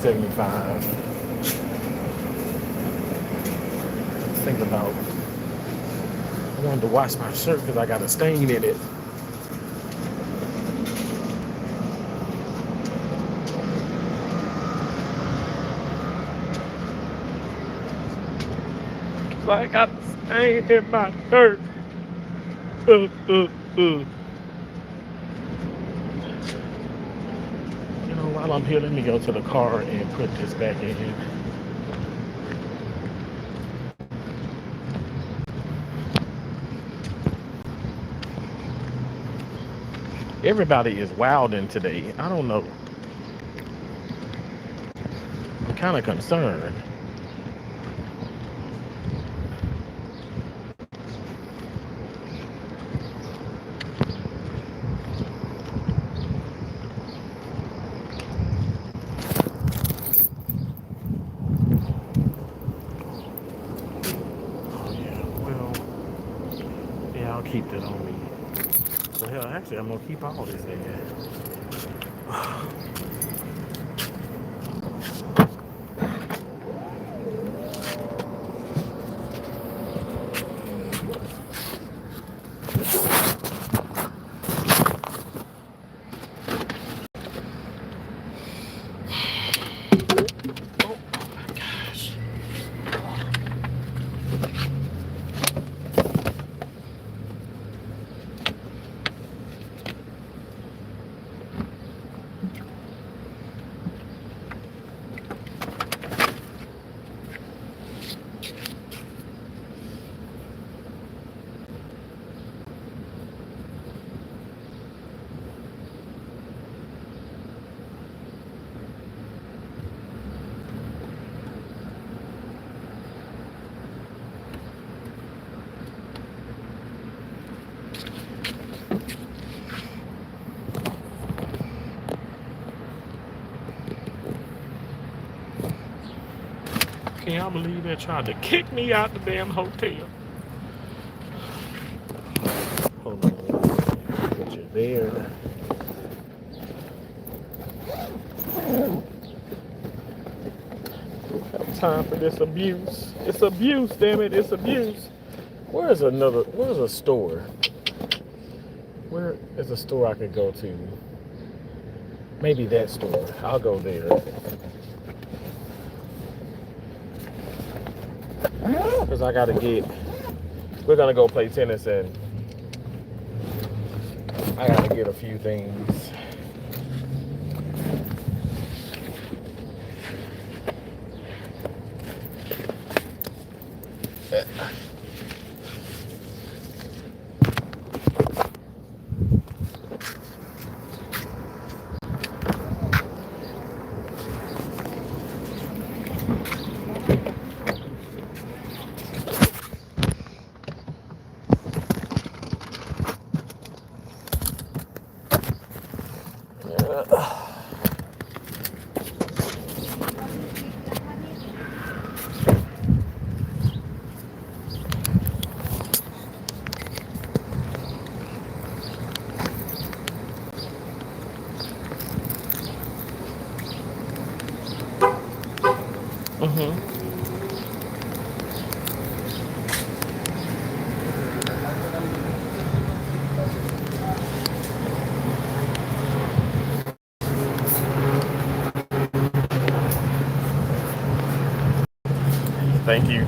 $175. Think about, I wanted to wash my shirt because I got a stain in it. So I got a stain in my shirt. Uh, uh, uh. You know, while I'm here, let me go to the car and put this back in here. Everybody is wilding today. I don't know. I'm kind of concerned. Oh yeah, well, yeah, I'll keep that on me. So hell, actually, I'm gonna keep all this in here. Oh my gosh. Can y'all believe they tried to kick me out the damn hotel? Hold on, put you there. Have time for this abuse. It's abuse, damn it, it's abuse. Where's a store? Where is a store I could go to? Maybe that store. I'll go there. Because we're gonna go play tennis and I gotta get a few things. Mm-hmm. Thank you.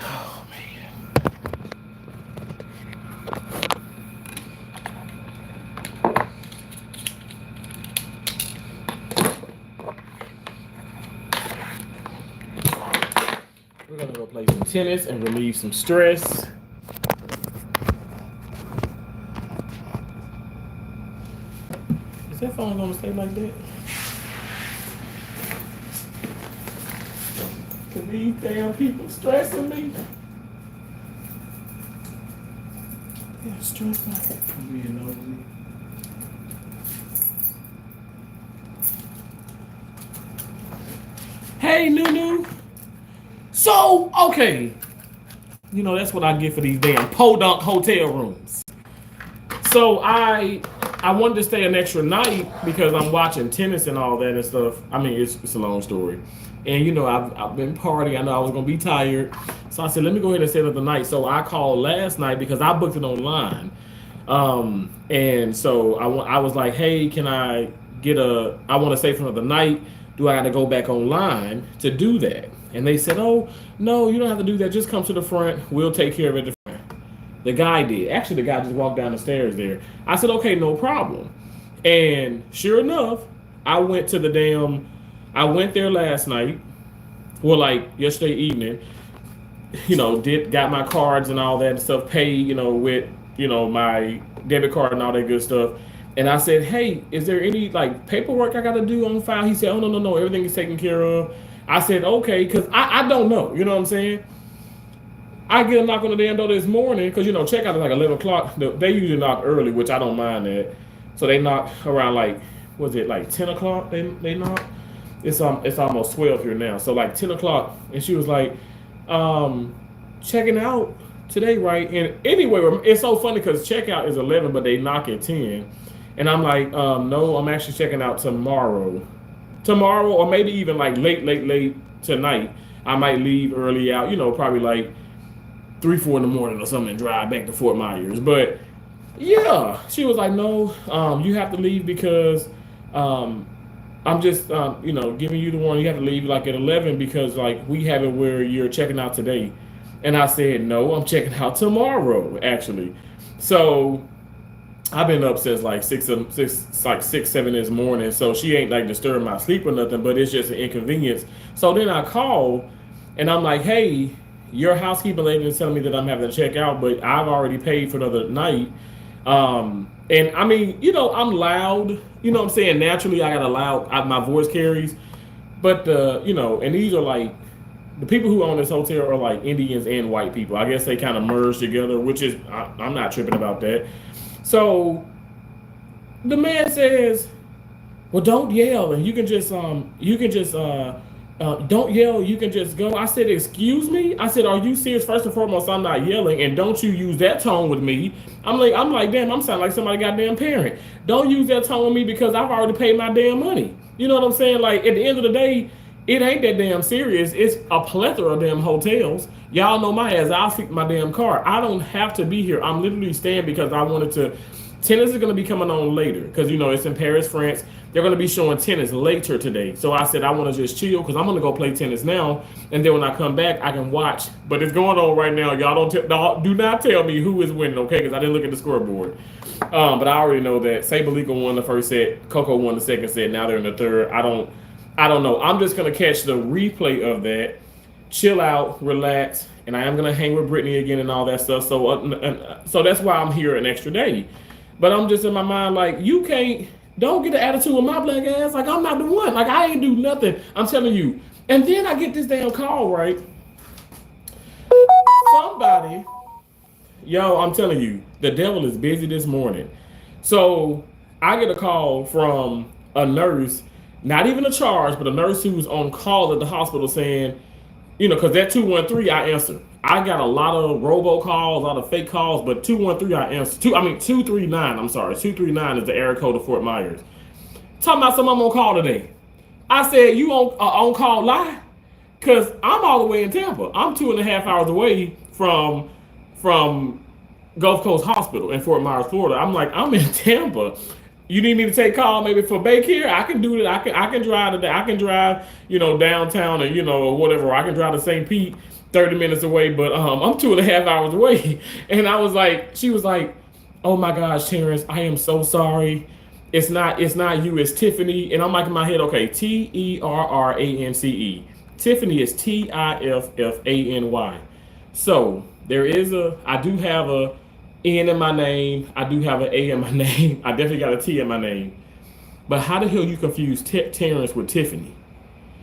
Oh man. We're gonna go play some tennis and relieve some stress. Is that phone gonna stay like that? Cause these damn people stressing me. Yeah, stressed out. I'm being nosy. Hey, Nunu. So, okay. You know, that's what I get for these damn podunk hotel rooms. So I wanted to stay an extra night because I'm watching tennis and all that and stuff. I mean, it's a long story. And you know, I've been partying. I know I was gonna be tired, so I said, let me go ahead and stay the night. So I called last night because I booked it online. And so I was like, hey, can I get I want to stay for another night. Do I got to go back online to do that? And they said, oh, no, you don't have to do that. Just come to the front. We'll take care of it. The guy did. Actually, the guy just walked down the stairs there. I said, okay, no problem. And sure enough, I went there last night. Well, like yesterday evening, you know, got my cards and all that stuff paid, you know, with, you know, my debit card and all that good stuff. And I said, hey, is there any like paperwork I got to do on file? He said, oh, no, everything is taken care of. I said, okay, because I don't know, you know what I'm saying? I get a knock on the damn door this morning because, you know, checkout is like 11 o'clock. They usually knock early, which I don't mind that. So they knock around like, was it like 10 o'clock they knock? It's almost 12 here now. So like 10 o'clock. And she was like, checking out today, right? And anyway, it's so funny because checkout is 11, but they knock at 10. And I'm like, no, I'm actually checking out tomorrow. Tomorrow, or maybe even like late tonight. I might leave early out, you know, probably like 3-4 in the morning or something and drive back to Fort Myers. But yeah, she was like, no, you have to leave because I'm just, you know, giving you the warning. You have to leave like at 11 because like we have it where you're checking out today. And I said, no, I'm checking out tomorrow, actually. So I've been up since like 6-7 this morning. So she ain't like disturbing my sleep or nothing, but it's just an inconvenience. So then I call and I'm like, hey, your housekeeping lady is telling me that I'm having to check out, but I've already paid for another night. And I mean, you know, I'm loud, you know what I'm saying? Naturally, I got a loud, my voice carries. But, you know, and these are like, the people who own this hotel are like Indians and white people. I guess they kind of merged together, which is, I'm not tripping about that. So the man says, well, don't yell and you can just don't yell, you can just go. I said, excuse me? I said, are you serious? First and foremost, I'm not yelling, and don't you use that tone with me. I'm like, damn, I'm sounding like somebody goddamn parent. Don't use that tone with me because I've already paid my damn money. You know what I'm saying? Like, at the end of the day, it ain't that damn serious. It's a plethora of damn hotels. Y'all know my ass. I'll fix my damn car. I don't have to be here. I'm literally staying because I wanted to. Tennis is going to be coming on later because, you know, it's in Paris, France. They're going to be showing tennis later today. So I said I want to just chill because I'm going to go play tennis now. And then when I come back, I can watch. But it's going on right now. Y'all do not tell me who is winning, okay? Because I didn't look at the scoreboard. But I already know that Sabalenka won the first set. Coco won the second set. Now they're in the third. I don't know. I'm just going to catch the replay of that, chill out, relax. And I am going to hang with Brittany again and all that stuff. So that's why I'm here an extra day. But I'm just in my mind like, don't get the attitude with my black ass. Like, I'm not the one. Like, I ain't do nothing. I'm telling you. And then I get this damn call, right? Somebody, I'm telling you, the devil is busy this morning. So I get a call from a nurse, not even a charge, but a nurse who's on call at the hospital saying, you know, because that 213 I answer. I got a lot of robocalls, a lot of fake calls, but 213 I answer. 239, I'm sorry. 239 is the area code of Fort Myers. Talking about someone on call today. I said, you on call lie? Because I'm all the way in Tampa. I'm 2.5 hours away from Gulf Coast Hospital in Fort Myers, Florida. I'm like, I'm in Tampa. You need me to take call maybe for Baycare? I can do that. I can drive today. I can drive, you know, downtown or, you know, or whatever. I can drive to St. Pete, 30 minutes away, but I'm 2.5 hours away. And she was like, oh my gosh, Terrence, I am so sorry. It's not you, it's Tiffany. And I'm like in my head, okay, Terrance. Tiffany is Tiffany. So I do have a N in my name. I do have an A in my name. I definitely got a T in my name. But how the hell you confuse Terrence with Tiffany?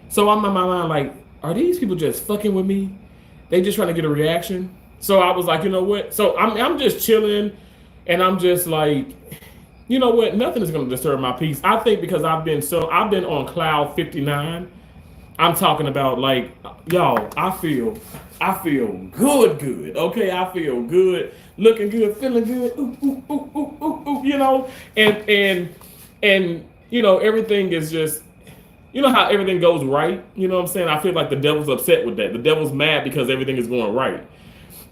So I'm in my mind like, are these people just fucking with me? They just trying to get a reaction. So I was like, you know what? So I'm just chilling. And I'm just like, you know what? Nothing is going to disturb my peace. I think because I've been on cloud 59. I'm talking about like y'all. I feel good. Okay, I feel good, looking good, feeling good. Ooh, ooh, ooh, ooh, ooh, ooh, you know, and you know everything is just. You know how everything goes right. You know what I'm saying? I feel like the devil's upset with that. The devil's mad because everything is going right,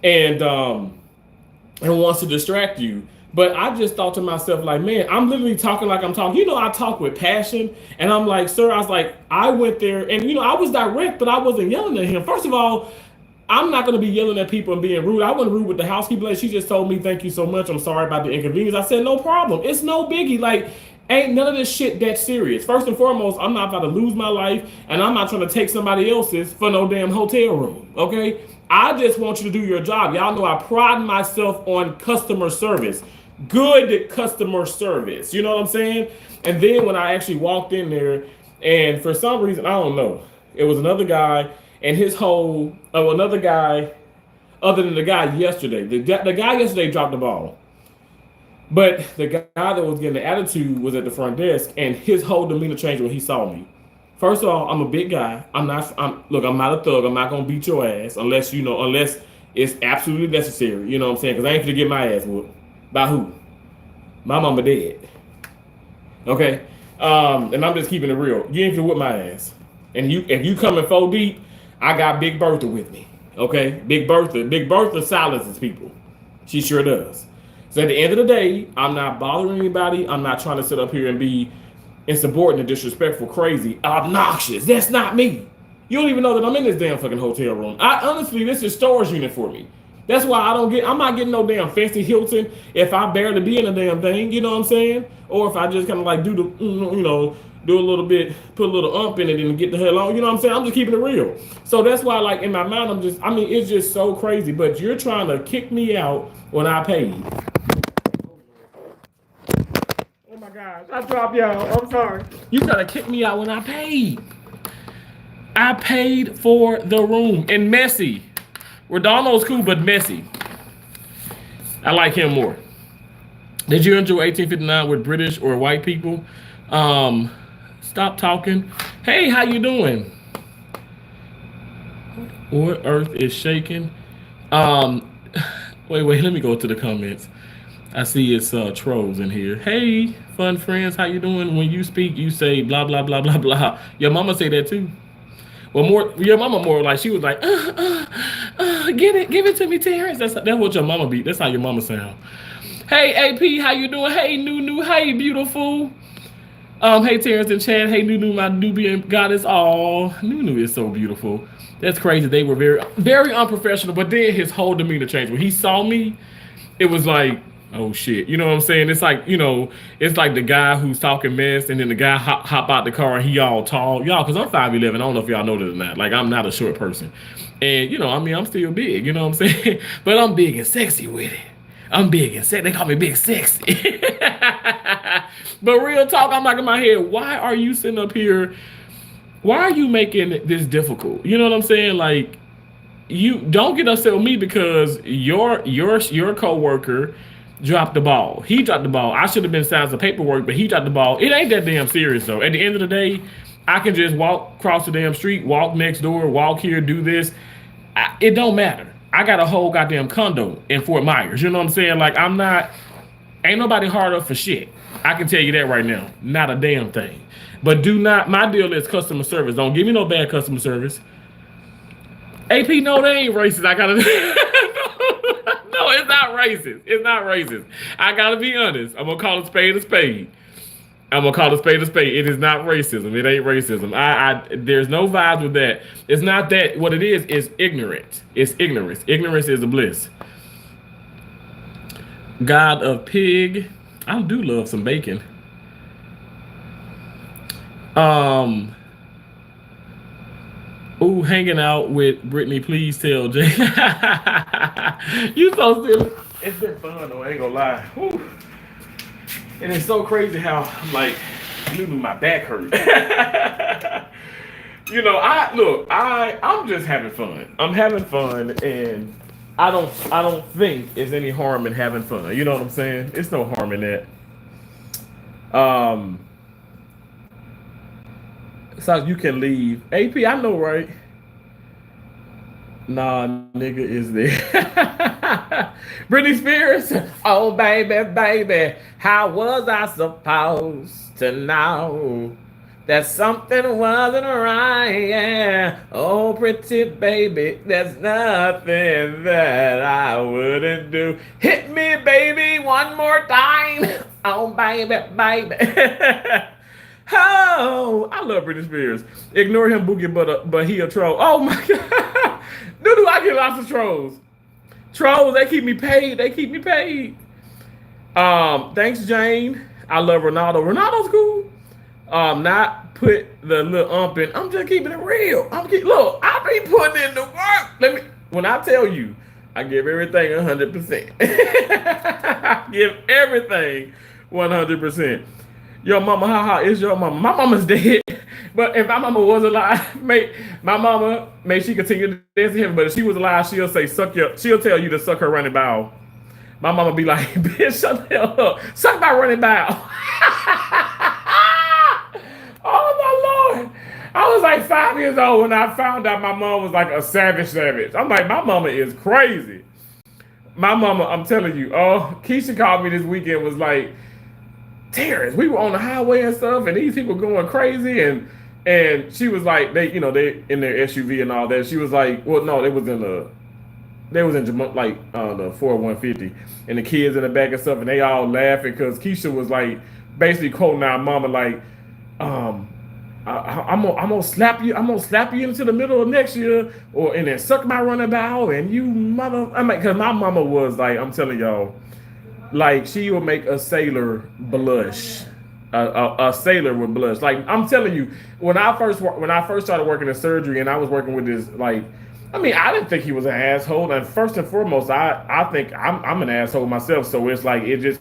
and and wants to distract you. But I just thought to myself, like, man, I'm literally talking like I'm talking. You know, I talk with passion. And I'm like, sir, I was like, I went there and, you know, I was direct, but I wasn't yelling at him. First of all, I'm not going to be yelling at people and being rude. I wasn't rude with the housekeeper. Like, she just told me, thank you so much. I'm sorry about the inconvenience. I said, no problem. It's no biggie. Like, ain't none of this shit that serious. First and foremost, I'm not about to lose my life, and I'm not trying to take somebody else's for no damn hotel room. Okay? I just want you to do your job. Y'all know I pride myself on customer service. Good customer service. You know what I'm saying? And then when I actually walked in there, and for some reason, I don't know, it was another guy, and his whole, oh, another guy, other than the guy yesterday. The guy yesterday dropped the ball. But the guy that was getting the attitude was at the front desk, and his whole demeanor changed when he saw me. First of all, I'm a big guy. Look, I'm not a thug. I'm not gonna beat your ass unless it's absolutely necessary. You know what I'm saying? Because I ain't gonna get my ass whooped. By who? My mama dead. Okay. And I'm just keeping it real. You ain't gonna whip my ass. And if you coming 4 deep, I got Big Bertha with me. Okay? Big Bertha silences people. She sure does. So at the end of the day, I'm not bothering anybody. I'm not trying to sit up here and be insubordinate, disrespectful, crazy, obnoxious. That's not me. You don't even know that I'm in this damn fucking hotel room. Honestly, this is storage unit for me. That's why I'm not getting no damn fancy Hilton if I barely be in a damn thing, you know what I'm saying? Or if I just kind of like do the, you know, do a little bit, put a little in it and get the hell on, you know what I'm saying? I'm just keeping it real. So that's why, like, in my mind, it's just so crazy. But you're trying to kick me out when I paid. Oh my gosh, I dropped y'all. I'm sorry. You trying to kick me out when I paid. I paid for the room. And Messi. Ronaldo's cool, but Messi. I like him more. Did you enjoy 1859 with British or white people? Stop talking. Hey, how you doing? What earth is shaking? Wait, let me go to the comments. I see it's trolls in here. Hey, fun friends, how you doing? When you speak, you say blah blah blah blah blah. Your mama say that too. Well, your mama more like she was like, give it to me, Terrence. That's what your mama be. That's how your mama sound. Hey, AP, how you doing? Hey, Nunu, hey, beautiful. Hey, Terrence and Chad. Hey, Nunu, my Nubian goddess. Oh, Nunu is so beautiful. That's crazy. They were very, very unprofessional. But then his whole demeanor changed. When he saw me, it was like, oh shit. You know what I'm saying? It's like, you know, it's like the guy who's talking mess, and then the guy hop out the car and he all tall. Y'all, because I'm 5'11". I don't know if y'all know this or not. Like, I'm not a short person. And, you know, I mean, I'm still big. You know what I'm saying? But I'm big and sexy with it. I'm big and sexy. They call me Big Sexy. But real talk, I'm like in my head, why are you sitting up here? Why are you making this difficult? You know what I'm saying? Like, you don't get upset with me because your coworker dropped the ball. He dropped the ball. I should have been signing some paperwork, but he dropped the ball. It ain't that damn serious though. At the end of the day, I can just walk across the damn street, walk next door, walk here, do this. It don't matter. I got a whole goddamn condo in Fort Myers. You know what I'm saying? Like, ain't nobody hard up for shit. I can tell you that right now. Not a damn thing. But my deal is customer service. Don't give me no bad customer service. AP, no, they ain't racist. I gotta. No, it's not racist. It's not racist. I gotta be honest. I'm gonna call a spade a spade. I'm gonna call a spade a spade. It is not racism. It ain't racism. There's no vibes with that. It's not that. What it is ignorance. It's ignorance. Ignorance is a bliss. God of pig. I do love some bacon. Ooh, hanging out with Brittany. Please tell Jay. You so silly. It's been fun though. I ain't gonna lie. Whew. And it's so crazy how I'm like, my back hurt. You know, I'm just having fun. I'm having fun, and I don't think there's any harm in having fun. You know what I'm saying? It's no harm in that. Um, so you can leave. AP, I know, right? Nah, nigga is there. Britney Spears. Oh, baby, baby. How was I supposed to know that something wasn't right? Yeah. Oh, pretty baby. There's nothing that I wouldn't do. Hit me, baby, one more time. Oh, baby, baby. Oh, I love Britney Spears. Ignore him, Boogie, but he a troll. Oh my god, dude, I get lots of trolls. Trolls, they keep me paid. They keep me paid. Thanks, Jane. I love Ronaldo. Ronaldo's cool. Not put the little ump in. I'm just keeping it real. Look, I be putting in the work. When I tell you, I give everything 100%. Give everything 100%. Your mama, haha, is your mama. My mama's dead. But if my mama was alive, my mama, may she continue to dance to heaven. But if she was alive, she'll tell you to suck her running bowel. My mama be like, bitch, shut the hell up. Suck my running bowel. Oh my Lord. I was like 5 years old when I found out my mom was like a savage. I'm like, my mama is crazy. My mama, I'm telling you, Keisha called me this weekend, was like, Terrence, we were on the highway and stuff, and these people going crazy, and she was like, they in their SUV and all that. She was like, well, no, they was in the 4150, and the kids in the back and stuff, and they all laughing because Keisha was like basically quoting our mama like, I'm gonna slap you into the middle of next year, and then suck my running bowel, and you mother. I mean, because my mama was like, I'm telling y'all. Like, she would make a sailor blush. A sailor would blush. Like, I'm telling you, when I first started working in surgery, and I was working with this, like, I mean, I didn't think he was an asshole. And first and foremost, I think I'm an asshole myself. So it's like, we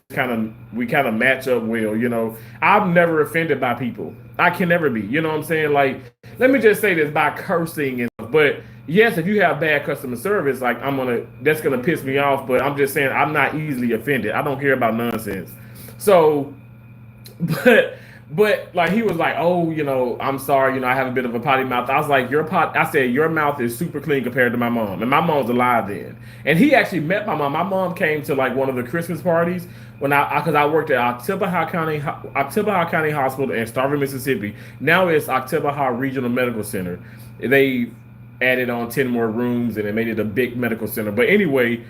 kind of match up well, you know. I'm never offended by people. I can never be. You know what I'm saying? Like, let me just say this, by cursing and stuff. But yes, if you have bad customer service, like, that's gonna piss me off. But I'm just saying, I'm not easily offended. I don't care about nonsense. So, but like, he was like, oh, you know, I'm sorry, you know, I have a bit of a potty mouth. I was like, your mouth is super clean compared to my mom, and my mom's alive then. And he actually met my mom. My mom came to like one of the Christmas parties because I worked at Oktibbeha County Hospital in Starville, Mississippi. Now it's Oktibbeha Regional Medical Center. They added on 10 more rooms, and it made it a big medical center. But anyway,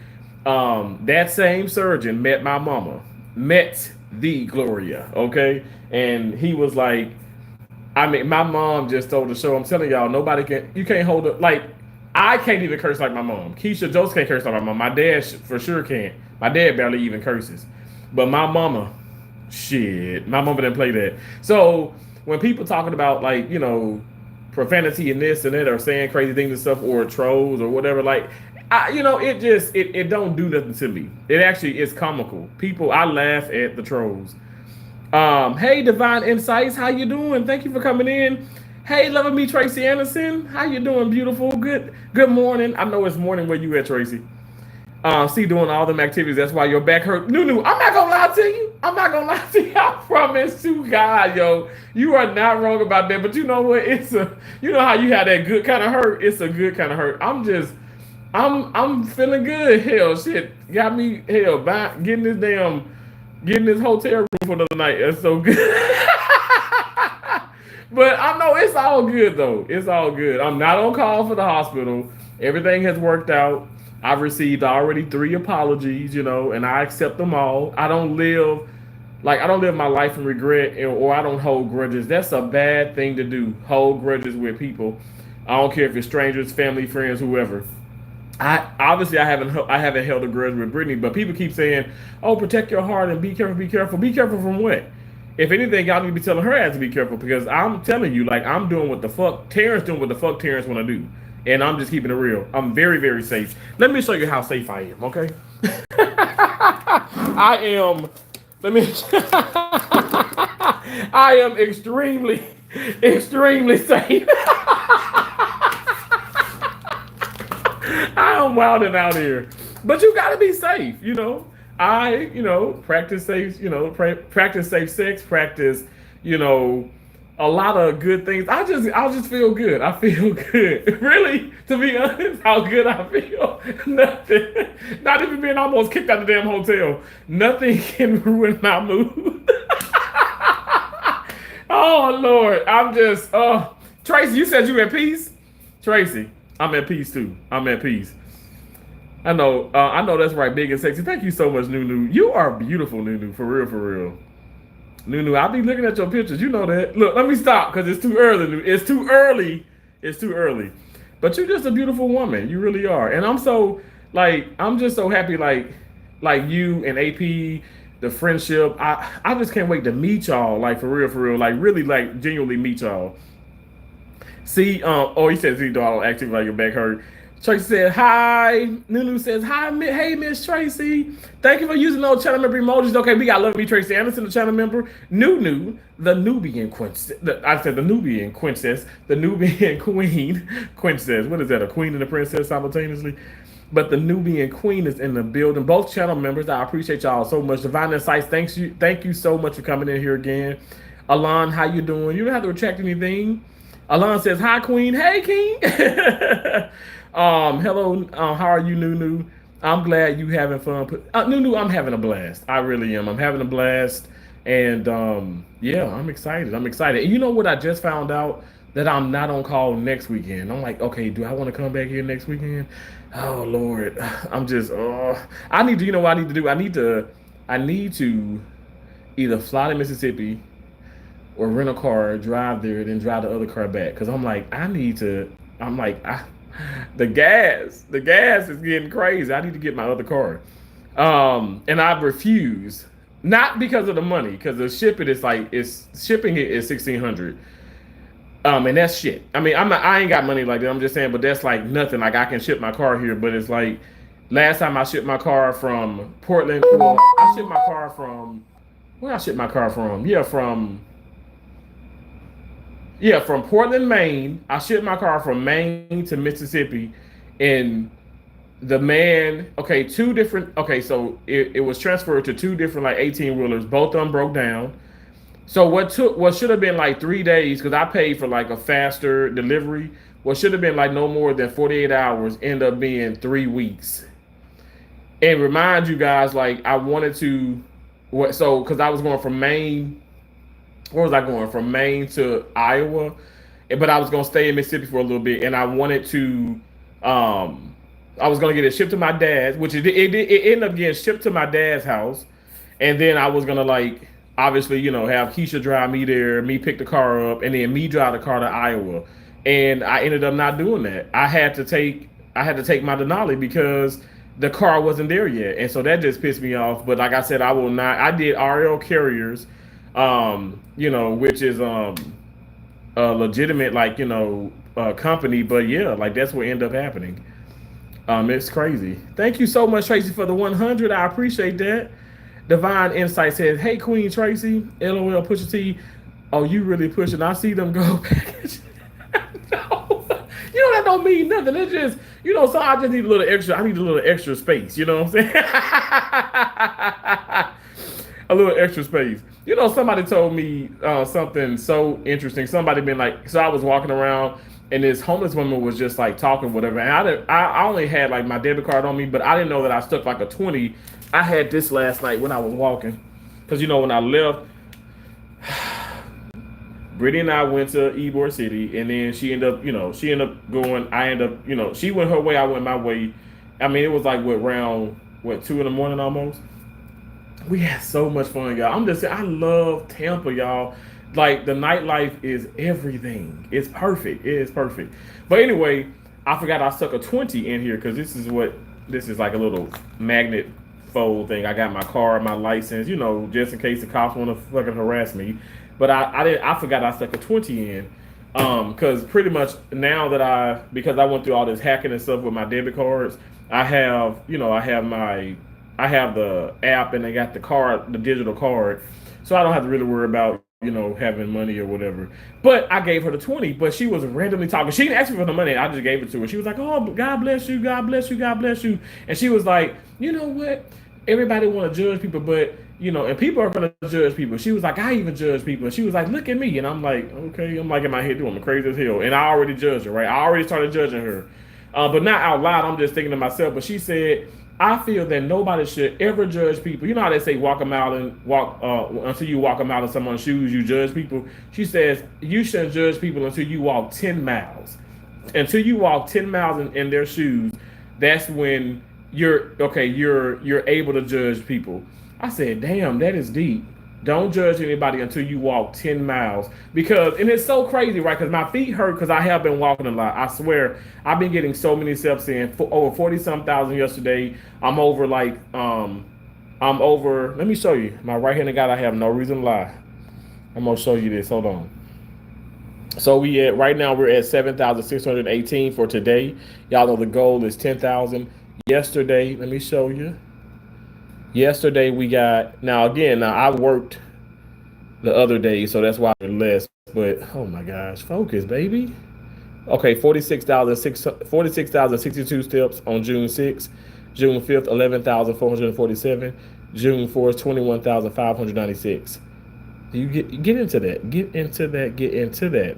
that same surgeon met my mama, met the Gloria, okay? And he was like, I mean, my mom just told the show, I'm telling y'all, you can't hold it. Like, I can't even curse like my mom. Keisha Jones can't curse like my mom. My dad for sure can't. My dad barely even curses. But my mama, my mama didn't play that. So when people talking about, like, you know, profanity and this and that, or saying crazy things and stuff, or trolls or whatever, like, it don't do nothing to me. It actually is comical. I laugh at the trolls. Hey, Divine Insights, how you doing? Thank you for coming in. Hey, loving me, Tracy Anderson, how you doing, beautiful? Good morning. I know it's morning where you at, Tracy. See, doing all them activities, that's why your back hurt. Nunu, I'm not gonna lie to you. I promise to God, yo, you are not wrong about that. But you know what? You know how you have that good kind of hurt. It's a good kind of hurt. I'm feeling good. Hell, shit, got me getting this hotel room for the night. That's so good. But I know it's all good though. It's all good. I'm not on call for the hospital. Everything has worked out. I've received already 3 apologies, you know, and I accept them all. I don't live my life in regret, or I don't hold grudges. That's a bad thing to do. Hold grudges with people. I don't care if it's strangers, family, friends, whoever. I haven't held a grudge with Brittany, but people keep saying, "Oh, protect your heart and be careful, be careful." Be careful from what? If anything, y'all need to be telling her ass to be careful, because I'm telling you, like, I'm doing what the fuck Terrence doing what the fuck Terrence want to do. And I'm just keeping it real. I'm very, very safe. Let me show you how safe I am, okay? I am extremely, extremely safe. I I'm wilding out here. But you gotta be safe, you know. Practice safe, practice safe sex, practice, you know, a lot of good things. I just feel good. I feel good. Really, to be honest, how good I feel. Nothing. Not even being almost kicked out of the damn hotel. Nothing can ruin my mood. Oh Lord. I'm just Tracy, you said you at peace? Tracy, I'm at peace too. I'm at peace. I know that's right, big and sexy. Thank you so much, Nunu. You are beautiful, Nunu, for real, for real. Nunu, I'll be looking at your pictures. You know that. Look, let me stop because it's too early. It's too early. It's too early. But you're just a beautiful woman. You really are. And I'm just so happy, like you and AP, the friendship. I just can't wait to meet y'all, like for real, like really, like genuinely meet y'all. See, he says, see, dog, acting like your back hurt. Tracy said, hi. Nunu says, hi, hey, Miss Tracy. Thank you for using those channel member emojis. Okay, we got Love Me Tracy Anderson, the channel member. Nunu, the Nubian princess. I said the Nubian princess. The Nubian queen. Princess. What is that, a queen and a princess simultaneously? But the Nubian queen is in the building. Both channel members, I appreciate y'all so much. Divine Insights, thank you so much for coming in here again. Alon, how you doing? You don't have to retract anything. Alon says, hi, queen. Hey, king. Hello, how are you, Nunu? I'm glad you having fun. Nunu, I'm having a blast. I really am. I'm having a blast. And yeah, I'm excited. And you know what I just found out? That I'm not on call next weekend. I'm like, okay, do I want to come back here next weekend? Oh Lord. I'm just I need to, you know what I need to do? I need to either fly to Mississippi or rent a car, drive there, then drive the other car back. Cause I'm like, the gas is getting crazy. I need to get my other car. And I refuse, not because of the money, because the shipping is shipping it is $1,600. And that's shit. I mean, I ain't got money like that. I'm just saying, but that's like nothing. Like I can ship my car here, but it's like last time I shipped my car from Portland. Well, I shipped my car from where I shipped my car from. Yeah, from Portland, Maine. I shipped my car from Maine to Mississippi, and the man, so it was transferred to two different like 18-wheelers. Both of them broke down. So what should have been like 3 days, because I paid for like a faster delivery, what should have been like no more than 48 hours ended up being 3 weeks. And remind you guys, like I wanted to, because I was going from Maine. Where was I going? From Maine to Iowa, but I was gonna stay in Mississippi for a little bit, and I wanted to. I was gonna get it shipped to my dad's, which it ended up getting shipped to my dad's house, and then I was gonna like obviously have Keisha drive me there, me pick the car up, and then me drive the car to Iowa, and I ended up not doing that. I had to take my Denali because the car wasn't there yet, and so that just pissed me off. But like I said, I will not. I did RL Carriers. Which is a legitimate company, but yeah, like that's what ended up happening. It's crazy. Thank you so much, Tracy, for the 100. I appreciate that. Divine Insight says, "Hey, Queen Tracy, LOL, Pusha T. Oh, you really pushing? I see them go package." No, that don't mean nothing. It's just so I just need a little extra. I need a little extra space. You know what I'm saying? A little extra space. Somebody told me something so interesting. Somebody been like, so I was walking around and this homeless woman was just like talking, whatever. And I only had like my debit card on me, but I didn't know that I stuck like a 20. I had this last night when I was walking. Because, when I left, Brittany and I went to Ybor City, and then she ended up going, she went her way, I went my way. I mean, it was like, around 2 in the morning almost? We had so much fun, y'all. I'm just saying, I love Tampa, y'all. Like, the nightlife is everything. It's perfect. It is perfect. But anyway, I forgot I stuck a 20 in here because this is like a little magnet fold thing. I got my car, my license, just in case the cops want to fucking harass me. But I forgot I stuck a 20 in. Because pretty much now that because I went through all this hacking and stuff with my debit cards, I have the app and they got the card, the digital card. So I don't have to really worry about, having money or whatever. But I gave her the 20, but she was randomly talking. She didn't ask me for the money. I just gave it to her. She was like, oh, God bless you, God bless you, God bless you. And she was like, you know what? Everybody want to judge people, but, and people are going to judge people. She was like, I even judge people. And she was like, look at me. And I'm like, okay. I'm like in my head doing I'm crazy as hell. And I already judged her, right? I already started judging her. But not out loud. I'm just thinking to myself. But she said, I feel that nobody should ever judge people. You know how they say walk a mile and walk until you walk a mile in someone's shoes, you judge people. She says you shouldn't judge people until you walk 10 miles. Until you walk 10 miles in their shoes, that's when you're able to judge people. I said, damn, that is deep. Don't judge anybody until you walk 10 miles. And it's so crazy, right? Because my feet hurt because I have been walking a lot. I swear, I've been getting so many steps in. Over 40-some thousand yesterday. I'm over let me show you. My right-handed guy, I have no reason to lie. I'm going to show you this. Hold on. So right now we're at 7,618 for today. Y'all know the goal is 10,000. Yesterday, let me show you. Yesterday we got, now I worked the other day, so that's why I'm less, but oh my gosh, focus, baby. Okay, 46,062 steps on June 6th, June 5th, 11,447, June 4th, 21,596. You get into that.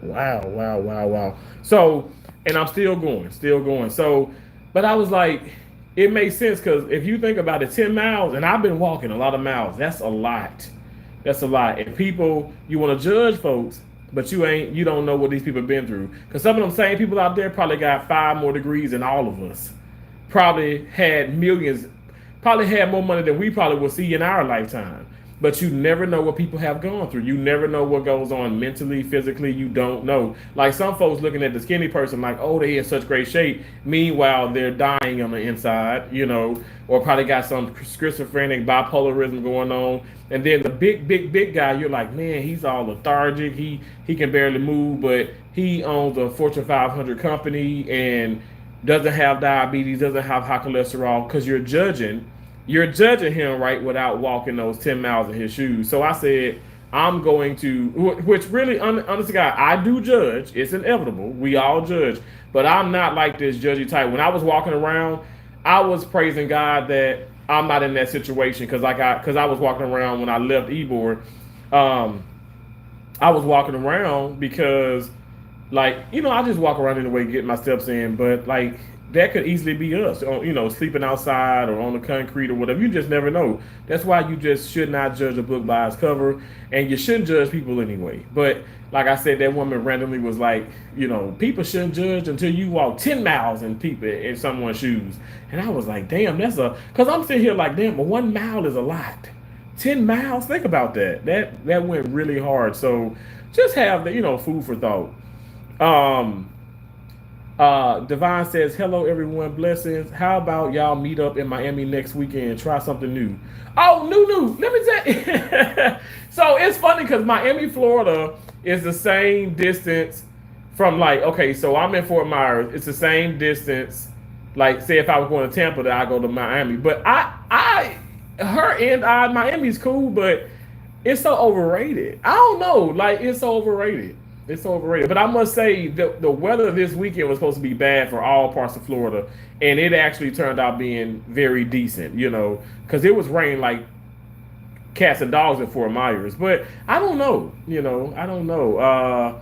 Wow. So, and I'm still going. So, but I was like, it makes sense because if you think about it, 10 miles, and I've been walking a lot of miles, that's a lot. And people, you want to judge folks, but you don't know what these people have been through. Because some of them same people out there probably got 5 more degrees than all of us. Probably had millions, probably had more money than we probably will see in our lifetime. But you never know what people have gone through. You never know what goes on mentally, physically. You don't know. Like some folks looking at the skinny person like, oh, they in such great shape. Meanwhile, they're dying on the inside, or probably got some schizophrenic bipolarism going on. And then the big guy, you're like, man, he's all lethargic. He can barely move, but he owns a Fortune 500 company and doesn't have diabetes, doesn't have high cholesterol, because you're judging him, right, without walking those 10 miles in his shoes. So I said, I'm going to, which really, honestly, God, I do judge. It's inevitable. We all judge. But I'm not like this judgy type. When I was walking around, I was praising God that I'm not in that situation because I was walking around when I left Ybor. I was walking around because, I just walk around anyway, get my steps in. But, that could easily be us, sleeping outside or on the concrete or whatever. You just never know. That's why you just should not judge a book by its cover, and you shouldn't judge people anyway. But like I said, that woman randomly was like, people shouldn't judge until you walk 10 miles in someone's shoes. And I was like, damn, because I'm sitting here like, damn, but 1 mile is a lot. 10 miles, think about that. That went really hard. So just have the, food for thought. Divine says, hello everyone, blessings. How about y'all meet up in Miami next weekend and try something new? Oh, new. Let me tell you. So it's funny because Miami, Florida is the same distance from so I'm in Fort Myers. It's the same distance. Say if I was going to Tampa, then I go to Miami. But Miami's cool, but it's so overrated. I don't know. It's so overrated. It's so overrated. But I must say, the weather this weekend was supposed to be bad for all parts of Florida, and it actually turned out being very decent, because it was raining like cats and dogs in Fort Myers. But I don't know, I don't know.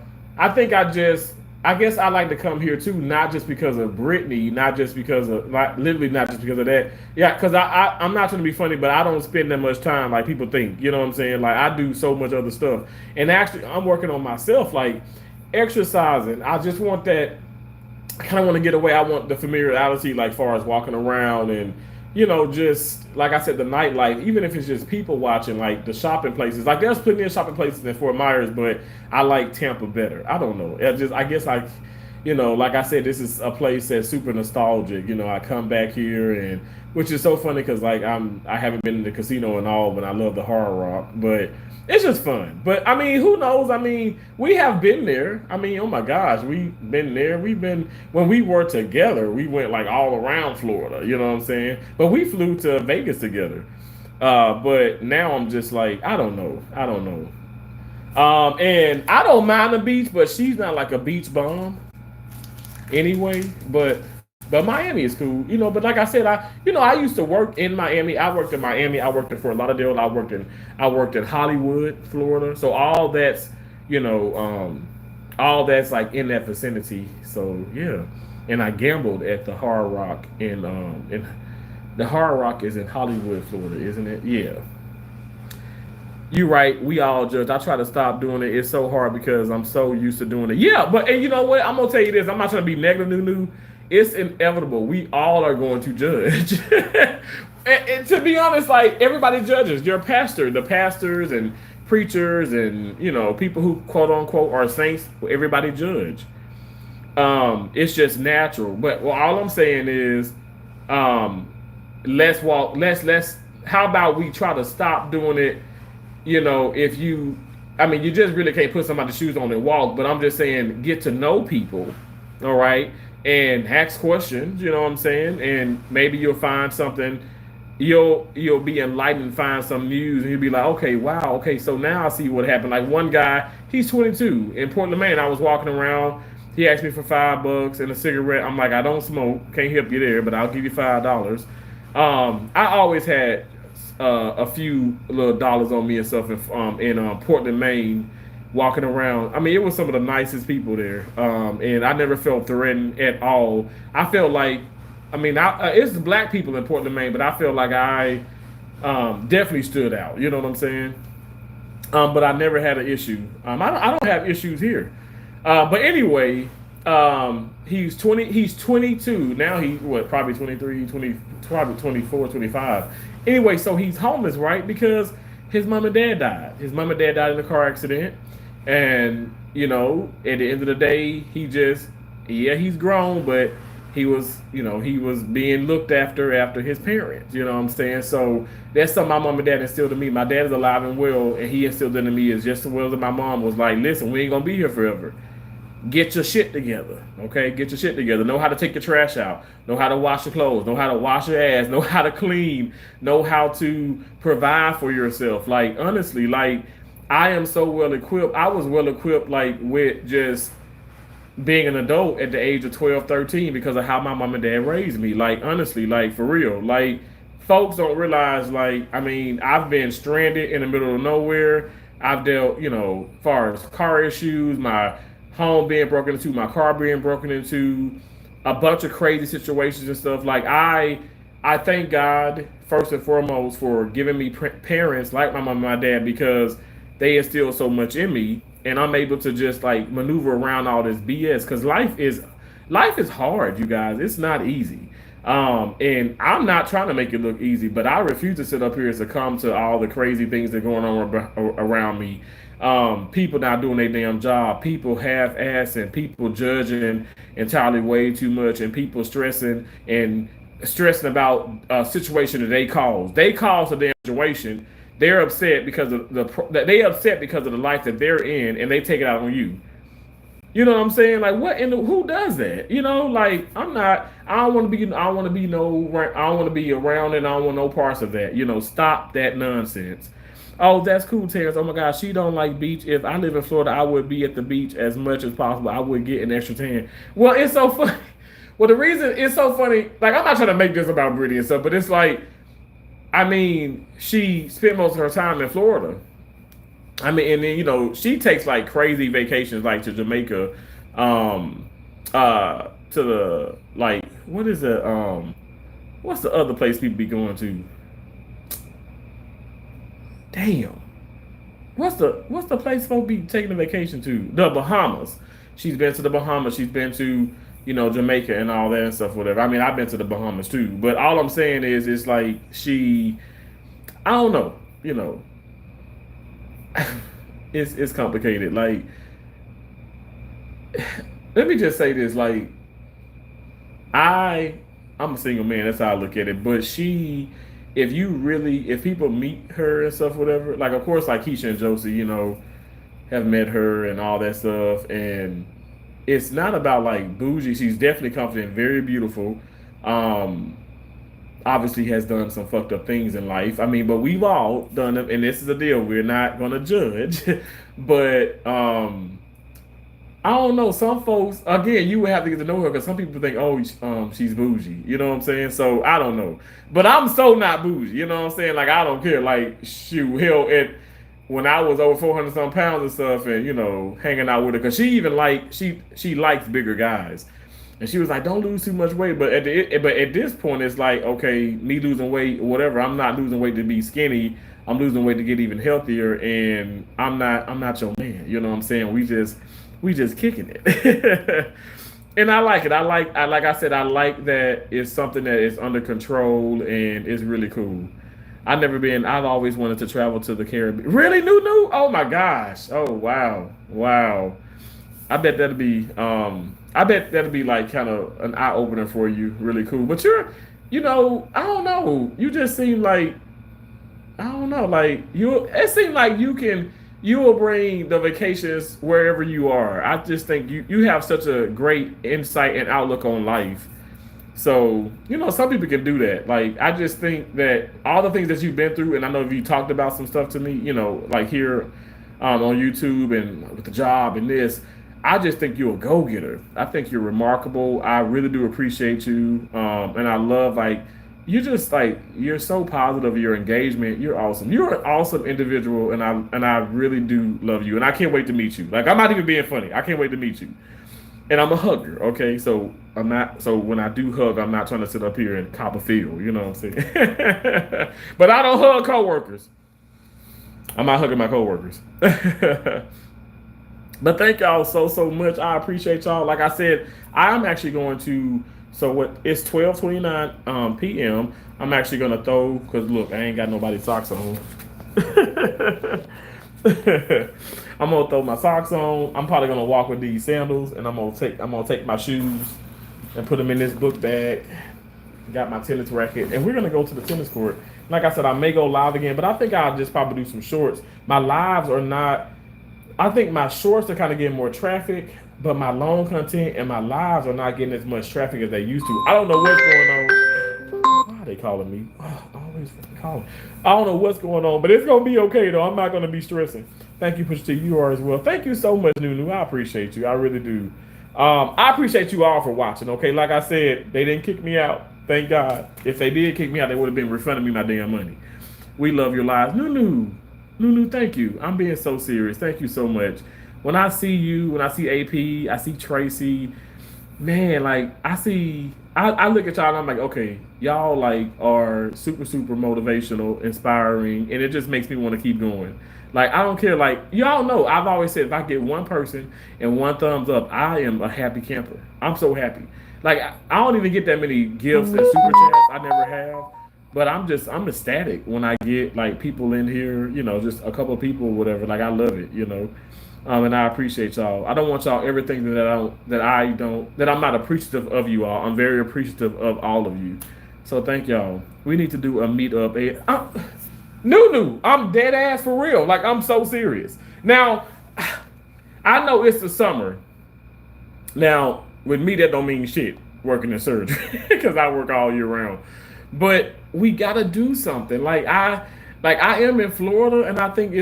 I guess I like to come here too, not just because of Brittany, not just because of literally not just because of that. Yeah, because I'm not trying to be funny, but I don't spend that much time like people think. You know what I'm saying? I do so much other stuff, and actually I'm working on myself, exercising. I just want that. I kind of want to get away. I want the familiarity, far as walking around and just like I said, the nightlife, even if it's just people watching, the shopping places. There's plenty of shopping places in Fort Myers, but I like Tampa better. I don't know. I guess like I said, this is a place that's super nostalgic. I come back here, and which is so funny because I haven't been in the casino and all, but I love the Hard Rock. But it's just fun. But I mean, who knows? I mean, we have been there. I mean, oh my gosh, we've been there. When we were together, we went all around Florida, you know what I'm saying? But we flew to Vegas together. But now I'm just I don't know. And I don't mind the beach, but she's not like a beach bum anyway. But Miami is cool, you know. But like I said, I used to work in Miami. I worked in Miami. I worked in Fort Lauderdale. I worked in Hollywood, Florida. So you know, all that's like in that vicinity. So yeah, and I gambled at the Hard Rock in the Hard Rock is in Hollywood, Florida, isn't it? Yeah. You're right. We all judge. I try to stop doing it. It's so hard because I'm so used to doing it. Yeah, but and you know what? I'm gonna tell you this. I'm not trying to be negative, new. It's inevitable. We all are going to judge. And to be honest, like everybody judges. Your pastor, the pastors and preachers, and you know people who quote unquote are saints. Everybody judge. It's just natural. But well, all I'm saying is, um, let's walk. Let's. How about we try to stop doing it? You know, if you, I mean, you just really can't put somebody's shoes on and walk, but I'm just saying, get to know people, all right, and ask questions, you know what I'm saying, and maybe you'll find something, you'll be enlightened and find some news, and you'll be like, okay, wow, okay, so now I see what happened. Like one guy, he's 22 in Portland, Maine. I was walking around, he asked me for $5 and a cigarette. I'm like, I don't smoke, can't help you there, but I'll give you $5. I always had a few little dollars on me and stuff in Portland, Maine, walking around. I mean, it was some of the nicest people there, and I never felt threatened at all. I felt like, I mean, it's the black people in Portland, Maine, but I felt like I definitely stood out. You know what I'm saying? But I never had an issue. I don't have issues here. But anyway, he's 20. He's 22 now. He what? Probably 23, 20, probably 24, 25. Anyway, so he's homeless, right? Because his mom and dad died. His mom and dad died in a car accident, and you know, at the end of the day, he's grown, but he was being looked after his parents. You know what I'm saying? So that's something my mom and dad instilled in me. My dad is alive and well, and he instilled into me is just as well as my mom was like, listen, we ain't gonna be here forever. Get your shit together, okay? Get your shit together. Know how to take your trash out. Know how to wash your clothes. Know how to wash your ass. Know how to clean. Know how to provide for yourself. Like, honestly, like, I am so well equipped. I was well equipped, like, with just being an adult at the age of 12, 13 because of how my mom and dad raised me. Like, honestly, like, for real. Like, folks don't realize, like, I mean, I've been stranded in the middle of nowhere. I've dealt, you know, as far as car issues, my home being broken into, my car being broken into, a bunch of crazy situations and stuff. Like, I thank God first and foremost for giving me parents like my mom and my dad because they instill so much in me, and I'm able to just like maneuver around all this BS because life is hard, you guys. It's not easy. And I'm not trying to make it look easy, but I refuse to sit up here and succumb to all the crazy things that are going on around me. People not doing their damn job, people half-assing, people judging entirely way too much, and people stressing about a situation that they caused. They caused a damn situation. They're upset because of the life that they're in, and they take it out on you. You know what I'm saying? Like, who does that? You know, like, I don't want to be around it. I don't want no parts of that. You know, stop that nonsense. Oh, that's cool, Terrence. Oh my gosh, she don't like beach. If I live in Florida, I would be at the beach as much as possible. I would get an extra tan. Well, it's so funny. Well, the reason it's so funny, like, I'm not trying to make this about Brittany and stuff, but it's like, I mean, she spent most of her time in Florida. I mean, and then you know she takes like crazy vacations, like to Jamaica, to the like what is it? What's the other place people be going to? Damn, what's the place folks be taking a vacation to? The Bahamas. She's been to the Bahamas. She's been to Jamaica and all that and stuff, whatever. I mean, I've been to the Bahamas too. But all I'm saying is, it's like I don't know, it's complicated. Like, let me just say this: like, I'm a single man. That's how I look at it. But if people meet her and stuff, whatever, like, of course, like Keisha and Josie, have met her and all that stuff, and it's not about like bougie. She's definitely confident, very beautiful. obviously has done some fucked up things in life. I mean, but we've all done them, and this is the deal. We're not gonna judge, but I don't know. Some folks, again, you would have to get to know her because some people think, oh, she's bougie. You know what I'm saying? So I don't know, but I'm so not bougie. You know what I'm saying? Like I don't care. Like shoot, hell, when I was over 400 some pounds and stuff, and hanging out with her because she even she likes bigger guys. And she was like, "Don't lose too much weight." But at this point, it's like, okay, me losing weight, or whatever. I'm not losing weight to be skinny. I'm losing weight to get even healthier, and I'm not your man. You know what I'm saying? We just kicking it, and I like it. Like I said, I like that it's something that is under control and it's really cool. I've always wanted to travel to the Caribbean. Really, new? Oh my gosh! Oh wow, wow. I bet that'll be like kind of an eye opener for you. Really cool. But I don't know. You just seem like I don't know. Like you, it seems like you will bring the vacations wherever you are. I just think you have such a great insight and outlook on life. So, some people can do that. Like, I just think that all the things that you've been through, and I know you talked about some stuff to me, like here on YouTube and with the job and this, I just think you're a go-getter. I think you're remarkable. I really do appreciate you. And I love, like, you're so positive, your engagement. You're awesome. You're an awesome individual, and I really do love you. And I can't wait to meet you. Like, I'm not even being funny. I can't wait to meet you. And I'm a hugger, okay? So when I do hug, I'm not trying to sit up here and cop a feel, you know what I'm saying? But I don't hug coworkers. I'm not hugging my coworkers. But thank y'all so much. I appreciate y'all. Like I said, I'm actually going to it's 12:29 p.m. I'm actually gonna throw because look, I ain't got nobody's socks on. I'm gonna throw my socks on. I'm probably gonna walk with these sandals, and I'm gonna take my shoes and put them in this book bag. Got my tennis racket, and we're gonna go to the tennis court. Like I said, I may go live again, but I think I'll just probably do some shorts. My lives are not. I think my shorts are kind of getting more traffic, but my long content and my lives are not getting as much traffic as they used to. I don't know what's going on. Why are they calling me? Oh, always calling. I don't know what's going on, but it's gonna be okay though. I'm not gonna be stressing. Thank you, Pusha T. You are as well. Thank you so much, Nunu. I appreciate you. I really do. I appreciate you all for watching. Okay, like I said, they didn't kick me out. Thank God. If they did kick me out, they would have been refunding me my damn money. We love your lives, Nunu. Nunu, thank you. I'm being so serious. Thank you so much. When I see you, when I see AP, I see Tracy, man, like I look at y'all and I'm like, okay, y'all like are super motivational, inspiring, and it just makes me want to keep going. Like I don't care, like y'all know, I've always said if I get one person and one thumbs up, I am a happy camper. I'm so happy. Like I don't even get that many gifts and super chats. I never have. But I'm ecstatic when I get like people in here, just a couple of people or whatever. Like I love it, and I appreciate y'all. I don't want y'all ever thinking that I'm not appreciative of you all. I'm very appreciative of all of you. So thank y'all. We need to do a meetup. Nunu, I'm dead ass for real. Like I'm so serious. Now, I know it's the summer. Now, with me that don't mean shit working in surgery because I work all year round. But we gotta do something. Like I am in Florida, and I think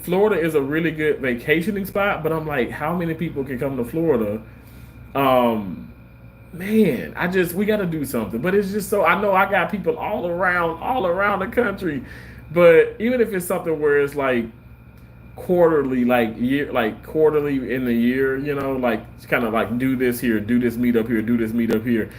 Florida is a really good vacationing spot. But I'm like, how many people can come to Florida? Man, we gotta do something. But it's just so I know I got people all around the country. But even if it's something where it's like quarterly, quarterly in the year, like kind of like do this here, do this meetup here, do this meetup here,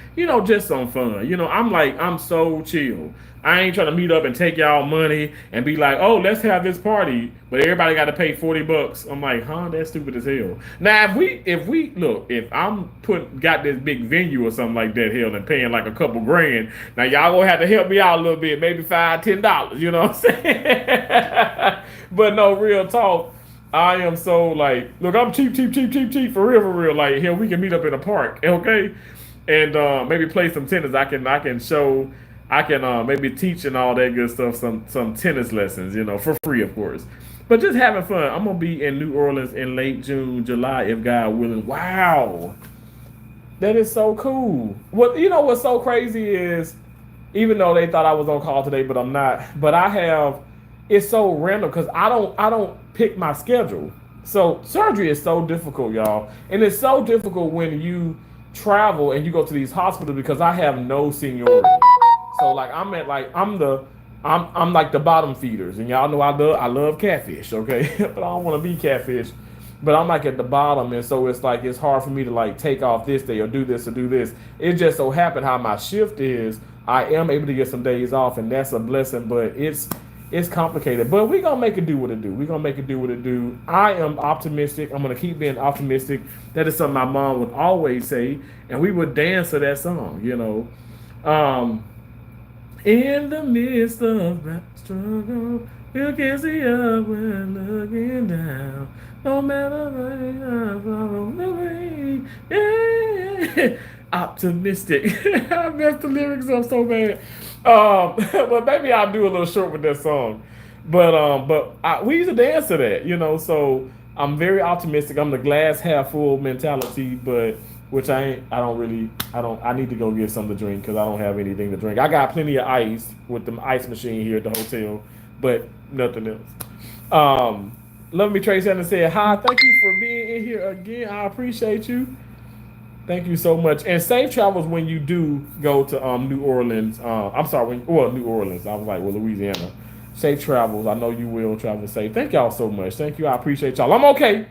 just some fun. I'm so chill. I ain't trying to meet up and take y'all money and be like, oh, let's have this party, but everybody got to pay $40. I'm like, huh? That's stupid as hell. Now, if I'm got this big venue or something like that, hell, and paying like a couple grand, now y'all gonna have to help me out a little bit, maybe $5, $10. You know what I'm saying? But no, real talk. I am so like, look, I'm cheap for real. Like, hell, we can meet up in a park, okay? And maybe play some tennis. I can maybe teach and all that good stuff, some tennis lessons, for free, of course. But just having fun. I'm going to be in New Orleans in late June, July, if God willing. Wow. That is so cool. What's so crazy is even though they thought I was on call today, but I'm not. But I have. It's so random because I don't pick my schedule. So surgery is so difficult, y'all, and it's so difficult when you travel and you go to these hospitals because I have no seniority. So like I'm like the bottom feeders, and y'all know I love catfish, okay, but I don't want to be catfish. But I'm like at the bottom, and so it's like it's hard for me to like take off this day or do this or do this. It just so happened how my shift is. I am able to get some days off, and that's a blessing. But it's complicated. But we're gonna make it do what it do. We're gonna make it do what it do. I am optimistic. I'm gonna keep being optimistic. That is something my mom would always say, and we would dance to that song, you know. Um, in the midst of that struggle, you can see up when looking down. No matter the way, yeah. Optimistic. I messed the lyrics up so bad. But maybe I'll do a little short with that song. But we used to dance to that, you know. So I'm very optimistic. I'm the glass half full mentality, but which I ain't. I don't really. I don't. I need to go get something to drink because I don't have anything to drink. I got plenty of ice with the ice machine here at the hotel, but nothing else. Love Me Trace Anderson said hi. Thank you for being in here again. I appreciate you. Thank you so much. And safe travels when you do go to New Orleans. I'm sorry, New Orleans. I was like, well, Louisiana. Safe travels. I know you will travel safe. Thank y'all so much. Thank you. I appreciate y'all. I'm okay.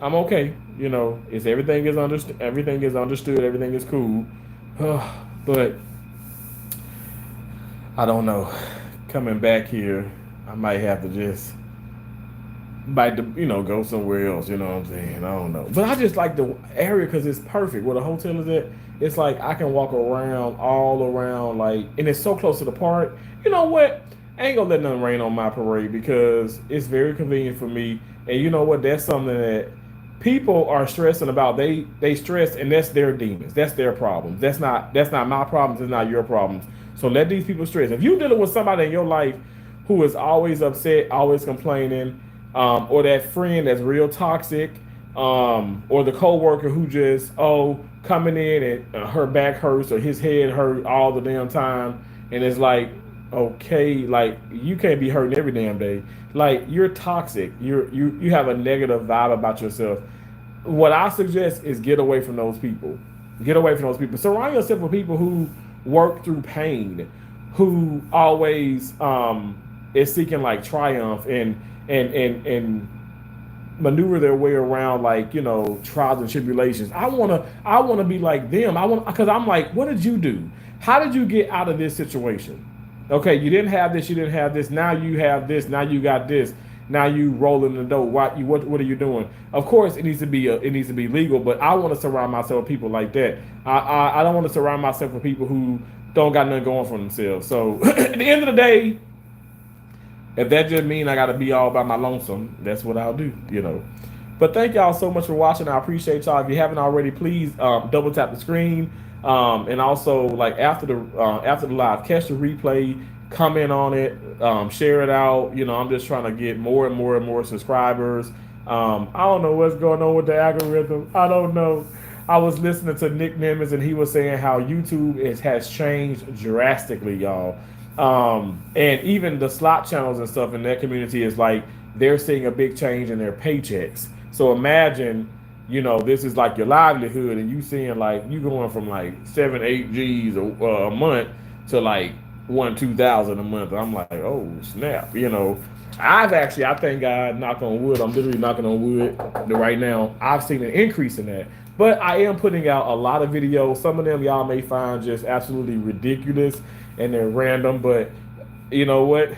I'm okay. You know, it's everything is understood. Everything is understood. Everything is cool. But I don't know. Coming back here, I might have to just go somewhere else. You know what I'm saying? I don't know. But I just like the area because it's perfect. Where the hotel is at, it's like I can walk around all around, like, and it's so close to the park. You know what? I ain't gonna let nothing rain on my parade because it's very convenient for me. And you know what? That's something that people are stressing about. They stress, and that's their demons. That's their problems. That's not my problems. It's not your problems. So let these people stress. If you're dealing with somebody in your life who is always upset, always complaining, or that friend that's real toxic, or the coworker who just coming in and her back hurts or his head hurt all the damn time, and it's like, okay, like you can't be hurting every damn day. Like you're toxic. You have a negative vibe about yourself. What I suggest is get away from those people. Get away from those people. Surround yourself with people who work through pain, who always is seeking like triumph and maneuver their way around, like, you know, trials and tribulations. I wanna be like them. Because I'm like, what did you do? How did you get out of this situation? Okay, you didn't have this, you didn't have this. Now you have this. Now you got this. Now you rolling the dough. What are you doing? Of course, it needs to be legal. But I want to surround myself with people like that. I don't want to surround myself with people who don't got nothing going for themselves. So at the end of the day, if that just means I got to be all by my lonesome, that's what I'll do. You know. But thank y'all so much for watching. I appreciate y'all. If you haven't already, please double tap the screen. And also, like after the live, catch the replay, comment on it, share it out. You know, I'm just trying to get more and more and more subscribers. I don't know what's going on with the algorithm. I don't know. I was listening to Nick Nimitz, and he was saying how YouTube has changed drastically, y'all. And even the slot channels and stuff in that community is like they're seeing a big change in their paychecks. So imagine, you know, this is like your livelihood, and you seeing like you going from like 7-8 G's a month to like 1,000-2,000 a month. I'm like, oh snap, you know. I thank God, knock on wood. I'm literally knocking on wood right now. I've seen an increase in that, but I am putting out a lot of videos. Some of them y'all may find just absolutely ridiculous and they're random, but you know what?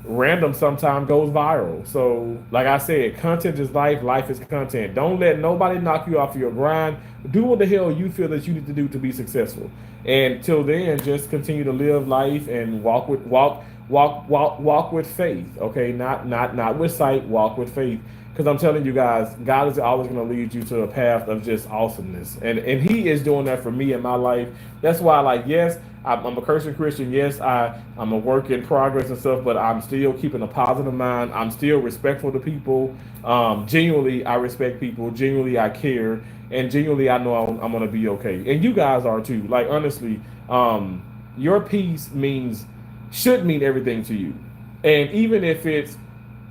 Random sometimes goes viral. So like I said, content is life, life is content. Don't let nobody knock you off your grind. Do what the hell you feel that you need to do to be successful. And till then, just continue to live life and walk with faith. Okay, not with sight, walk with faith. Because I'm telling you guys, God is always going to lead you to a path of just awesomeness, and He is doing that for me in my life. That's why, like, yes, I'm a Christian. Yes, I'm a work in progress and stuff, but I'm still keeping a positive mind. I'm still respectful to people. Genuinely, I respect people. Genuinely, I care, and genuinely, I know I'm going to be okay. And you guys are too. Like, honestly, your peace should mean everything to you, and even if it's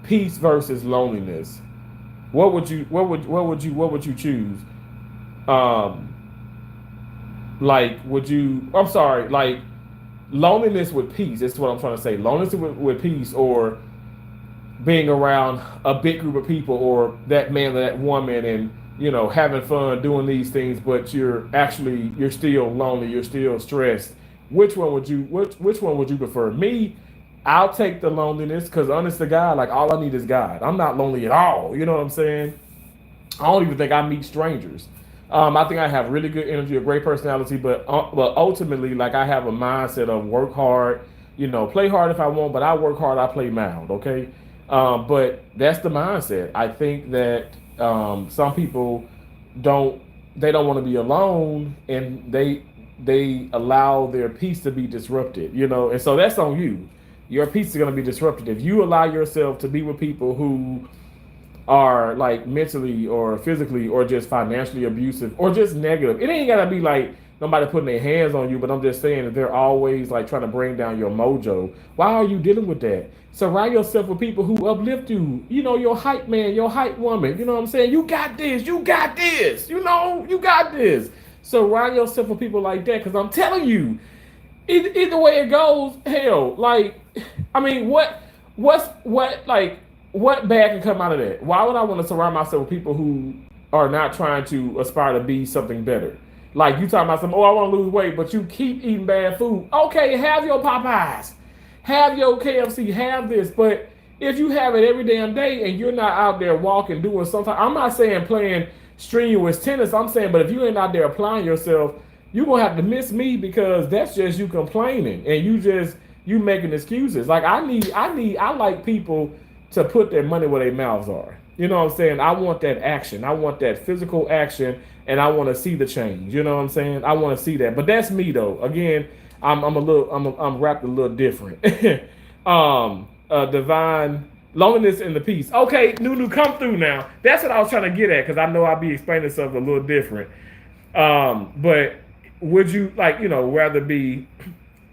peace versus loneliness, what would you choose? Like, would you? I'm sorry, like loneliness with peace. That's what I'm trying to say. Loneliness with peace, or being around a big group of people, or that man or that woman, and having fun doing these things, but you're still lonely. You're still stressed. Which one would you prefer? Me, I'll take the loneliness, because honest to God, like, all I need is God. I'm not lonely at all. You know what I'm saying? I don't even think I meet strangers. I think I have really good energy, a great personality, but ultimately, like, I have a mindset of work hard, play hard if I want, but I work hard, I play mild, okay? But that's the mindset. I think that some people they don't want to be alone, and they allow their peace to be disrupted, and so that's on you. Your peace is going to be disrupted if you allow yourself to be with people who are like mentally or physically or just financially abusive or just negative. It ain't gotta be like nobody putting their hands on you, but I'm just saying that they're always like trying to bring down your mojo. Why are you dealing with that? Surround yourself with people who uplift you. Your hype man, your hype woman. You know what I'm saying? You got this. You got this. You got this. Surround yourself with people like that, because I'm telling you, either way it goes, hell, like, I mean, what bad can come out of that? Why would I want to surround myself with people who are not trying to aspire to be something better? Like, you talking about something, I want to lose weight, but you keep eating bad food. Okay, have your Popeyes, have your KFC, have this. But if you have it every damn day and you're not out there walking, doing something, I'm not saying playing strenuous tennis. I'm saying, but if you ain't out there applying yourself, you're going to have to miss me, because that's just you complaining and you making excuses. Like, I like people to put their money where their mouths are. You know what I'm saying? I want that action. I want that physical action, and I want to see the change. You know what I'm saying? I want to see that. But that's me though. Again, I'm wrapped a little different. Divine loneliness and the peace. Okay, Nunu, come through now. That's what I was trying to get at, because I know I'll be explaining something a little different. But would you rather be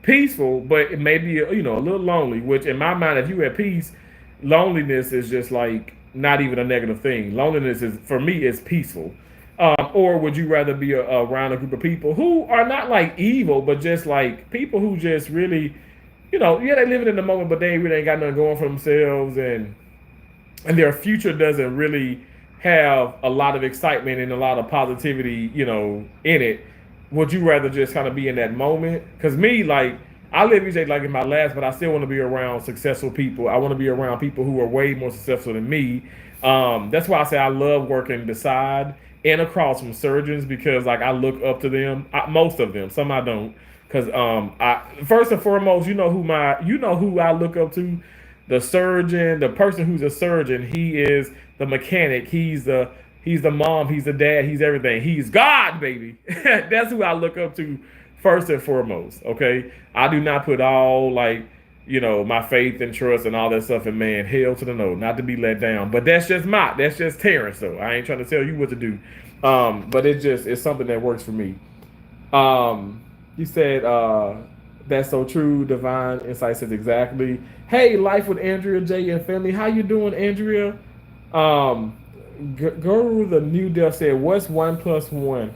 peaceful, but it may be a little lonely? Which in my mind, if you at peace, loneliness is just like not even a negative thing. Loneliness is, for me, is peaceful. Or would you rather be around a group of people who are not like evil, but just like people who just really, they living in the moment, but they really ain't got nothing going for themselves, and their future doesn't really have a lot of excitement and a lot of positivity, in it. Would you rather just kind of be in that moment? Because me, like, I live each day like in my last, but I still want to be around successful people. I want to be around people who are way more successful than me. That's why I say I love working beside and across from surgeons, because like I look up to them. Most of them, some I don't. Because first and foremost, who I look up to, the surgeon, the person who's a surgeon. He is the mechanic. He's the mom. He's the dad. He's everything. He's God, baby. That's who I look up to first and foremost. Okay, I do not put all my faith and trust and all that stuff in man. Hell to the no, not to be let down. But that's just Terrence though. I ain't trying to tell you what to do. But it's something that works for me. You said that's so true. Divine Insight says exactly. Hey, Life with Andrea J and family. How you doing, Andrea? Guru the New Death said, "What's 1 + 1?"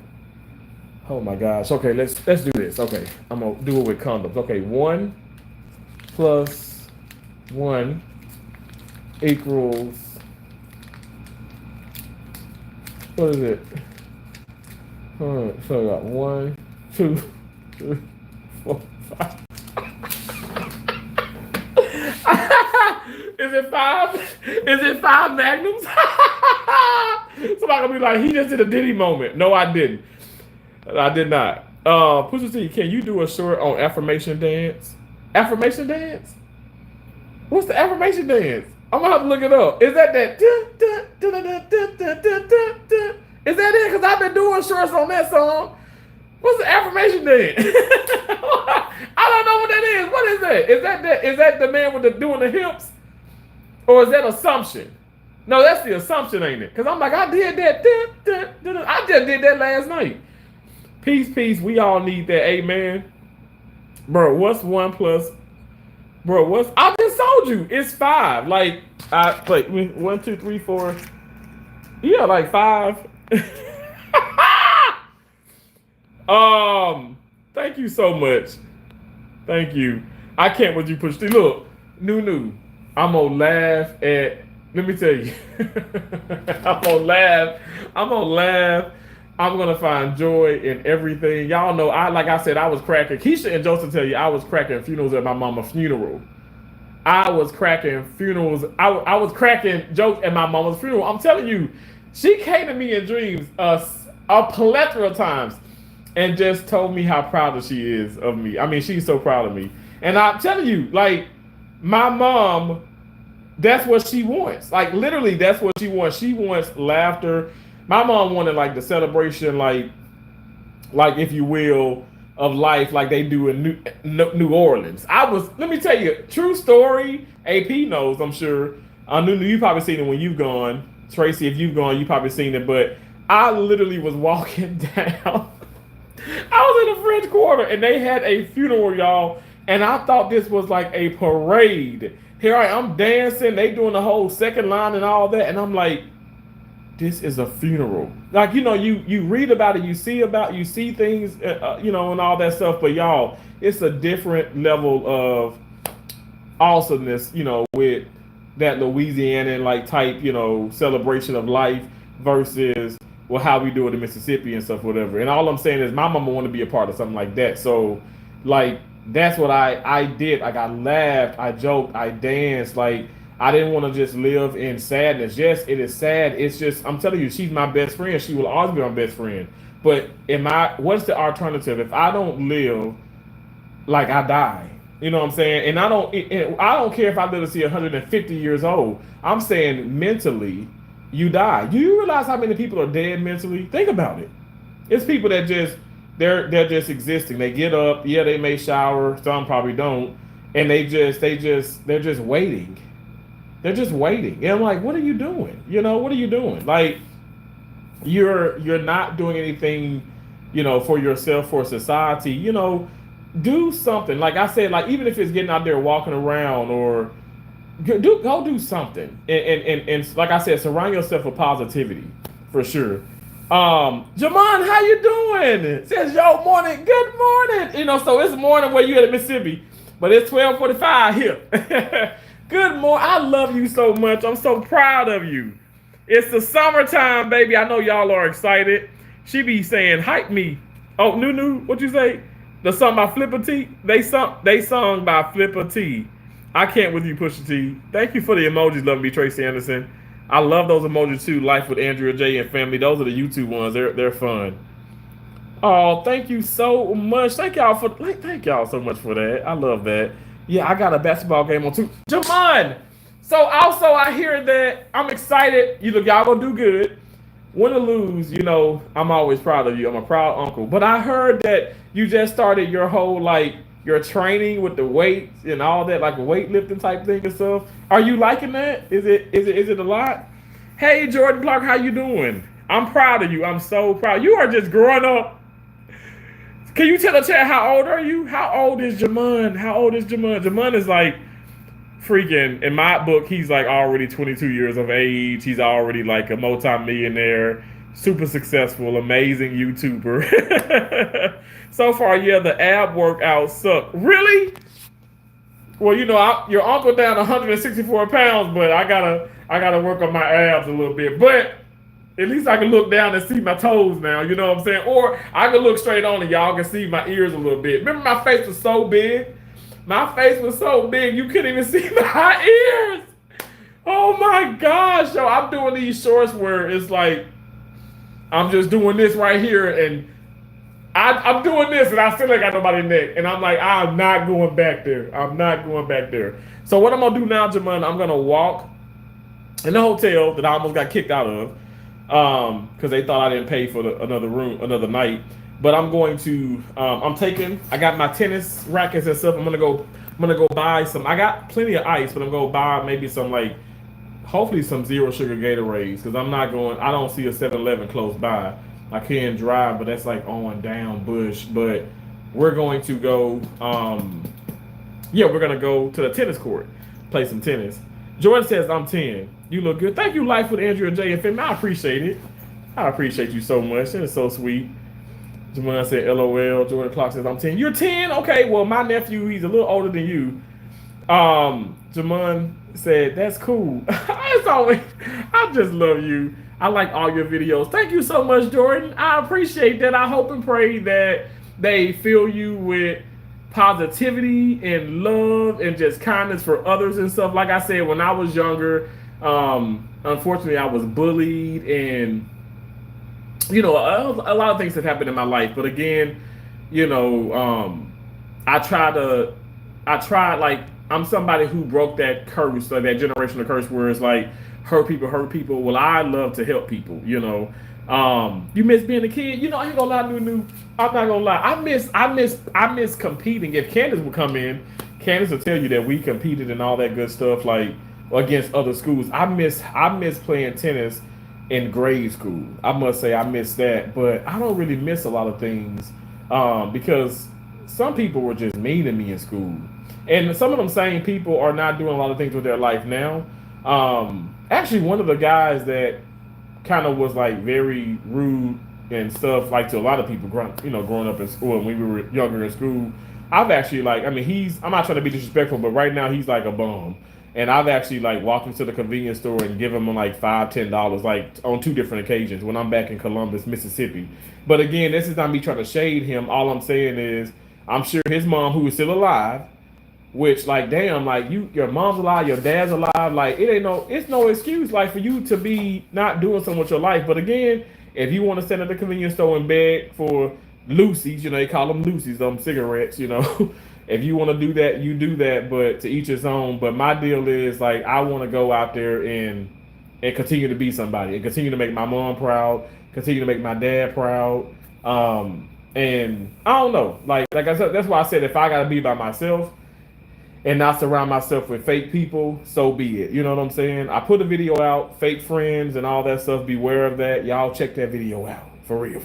Oh my gosh. Okay, let's do this. Okay, I'm gonna do it with condoms. Okay, 1 + 1 equals, what is it? So I got 1, 2, 3, 4, 5. Is it 5? Is it 5 magnums? Somebody gonna be like, he just did a Diddy moment. No, I didn't. I did not. Pusha T, can you do a short on affirmation dance? Affirmation dance? What's the affirmation dance? I'm gonna have to look it up. Is that that? Is that it? Because I've been doing shorts on that song. What's the affirmation then? I don't know what that is. What is that? Is that the man with the doing the hips? Or is that Assumption? No, that's the Assumption, ain't it? Because I'm like, I did that. I just did that last night. Peace. We all need that. Amen. Bro, what's 1 plus? Bro, what's? I just told you. It's 5. Like, I like 1, 2, 3, 4. Yeah, like 5. Thank you so much. Thank you. I can't with you push the look. New. I'm gonna laugh at. Let me tell you. I'm gonna laugh. I'm gonna find joy in everything. Y'all know like I said, I was cracking. Keisha and Joseph tell you I was cracking funerals at my mama's funeral. I was cracking funerals. I was cracking jokes at my mama's funeral. I'm telling you, she came to me in dreams a plethora of times and just told me how proud she is of me. I mean, she's so proud of me. And I'm telling you, like, my mom, that's what she wants. Like, literally, that's what she wants. She wants laughter. My mom wanted, like, the celebration, like if you will, of life, like they do in New Orleans. Let me tell you, true story. AP knows, I'm sure. Nunu, you probably seen it when you've gone. Tracy, if you've gone, you probably seen it. But I literally was walking down. I was in the French Quarter, and they had a funeral, y'all. And I thought this was like a parade. Here I'm dancing. They doing the whole second line and all that. And I'm like, this is a funeral. Like, you know, you read about it, you see things, you know, and all that stuff. But y'all, it's a different level of awesomeness, you know, with that Louisiana like type, you know, celebration of life versus how we do it in Mississippi and stuff, whatever. And all I'm saying is my mama want to be a part of something like that. So, like, that's what I did. Like, I laughed, I joked, I danced. Like, I didn't want to just live in sadness. Yes, it is sad. It's just, I'm telling you, she's my best friend. She will always be my best friend. But what's the alternative? If I don't live, like, I die. You know what I'm saying? And I don't care if I live to see 150 years old. I'm saying mentally, you die. Do you realize how many people are dead mentally? Think about it. It's people that just, they're just existing. They get up, yeah, they may shower, some probably don't, and they're just waiting. They're just waiting. And I'm like, what are you doing? You know, what are you doing? Like, you're not doing anything, you know, for yourself, for society. You know, do something. Like I said, like, even if it's getting out there walking around, or go do something. And like I said, surround yourself with positivity, for sure. Jamon, how you doing? It says, yo, morning, good morning. You know, so it's morning where you at Mississippi, but it's 12:45 here. Good morning. I love you so much. I'm so proud of you. It's the summertime, baby. I know y'all are excited. She be saying, hype me. Oh, Nunu, what you say? The song by Flipper T? They sung by Flipper T. I can't with you, Pusha T. Thank you for the emojis, loving me, Tracy Anderson. I love those emojis too. Life with Andrea J and family. Those are the YouTube ones. They're fun. Oh, thank you so much. Thank y'all so much for that. I love that. Yeah, I got a basketball game on too. Jamon! So also I hear that I'm excited. Y'all gonna do good. Win or lose, you know, I'm always proud of you. I'm a proud uncle. But I heard that you just started your whole, like, your training with the weights and all that, like a weightlifting type thing and stuff. Are you liking that? Is it a lot? Hey, Jordan Clark, how you doing? I'm proud of you. I'm so proud. You are just growing up. Can you tell the chat, how old are you? How old is Jamon? Jamon is like freaking, in my book, he's like already 22 years of age. He's already like a multi-millionaire, super successful, amazing YouTuber. So far, yeah, the ab workouts suck. Really? Well, you know, your uncle down 164 pounds, but I gotta work on my abs a little bit. But at least I can look down and see my toes now, you know what I'm saying? Or I can look straight on and y'all can see my ears a little bit. Remember, my face was so big? My face was so big, you couldn't even see my ears. Oh my gosh, yo, I'm doing these shorts where it's like, I'm just doing this right here, and I'm doing this, and I still ain't got nobody neck. And I'm like, I'm not going back there. So what I'm gonna do now, Jamon, I'm gonna walk in the hotel that I almost got kicked out of because they thought I didn't pay for another room, another night. But I'm going to, I got my tennis rackets and stuff. I'm gonna go buy some. I got plenty of ice, but I'm gonna buy maybe some like, hopefully some zero sugar Gatorades because I don't see a 7-Eleven close by. I can drive, but that's like on down Bush. But we're going to go, we're gonna go to the tennis court, play some tennis. Jordan says, I'm 10. You look good. Thank you, Life with Andrea J. and Finn. I appreciate it. I appreciate you so much. That is so sweet. Jamon said, LOL. Jordan Clark says, I'm 10. You're 10? Okay, well, my nephew, he's a little older than you. Jamon said, that's cool. It's always, I just love you. I like all your videos. Thank you so much, Jordan. I appreciate that. I hope and pray that they fill you with positivity and love and just kindness for others and stuff. Like I said, when I was younger, unfortunately, I was bullied and, a lot of things have happened in my life. But again, I'm somebody who broke that curse, like that generational curse where it's like hurt people. Well, I love to help people, You miss being a kid? I ain't gonna lie, Nunu. I'm not gonna lie. I miss competing. If Candace would come in, Candace will tell you that we competed and all that good stuff, like against other schools. I miss playing tennis in grade school. I must say I miss that, but I don't really miss a lot of things because some people were just mean to me in school. And some of them same people are not doing a lot of things with their life now. Actually, one of the guys that kind of was like very rude and stuff, like to a lot of people, growing up in school and when we were younger in school, I've actually I'm not trying to be disrespectful, but right now he's like a bum. And I've actually like walked into the convenience store and given him like $5-10, like on 2 different occasions when I'm back in Columbus, Mississippi. But again, this is not me trying to shade him. All I'm saying is I'm sure his mom, who is still alive, which like, damn, like your mom's alive, your dad's alive, like it's no excuse like for you to be not doing something with your life. But again, if you want to stand at the convenience store and beg for Lucy's, they call them Lucy's, cigarettes, If you want to do that, you do that, but to each his own. But my deal is like I want to go out there and continue to be somebody and continue to make my mom proud, continue to make my dad proud. And I don't know, like I said, that's why I said if I gotta be by myself and not surround myself with fake people, so be it. You know what I'm saying? I put a video out, fake friends and all that stuff. Beware of that. Y'all check that video out for real.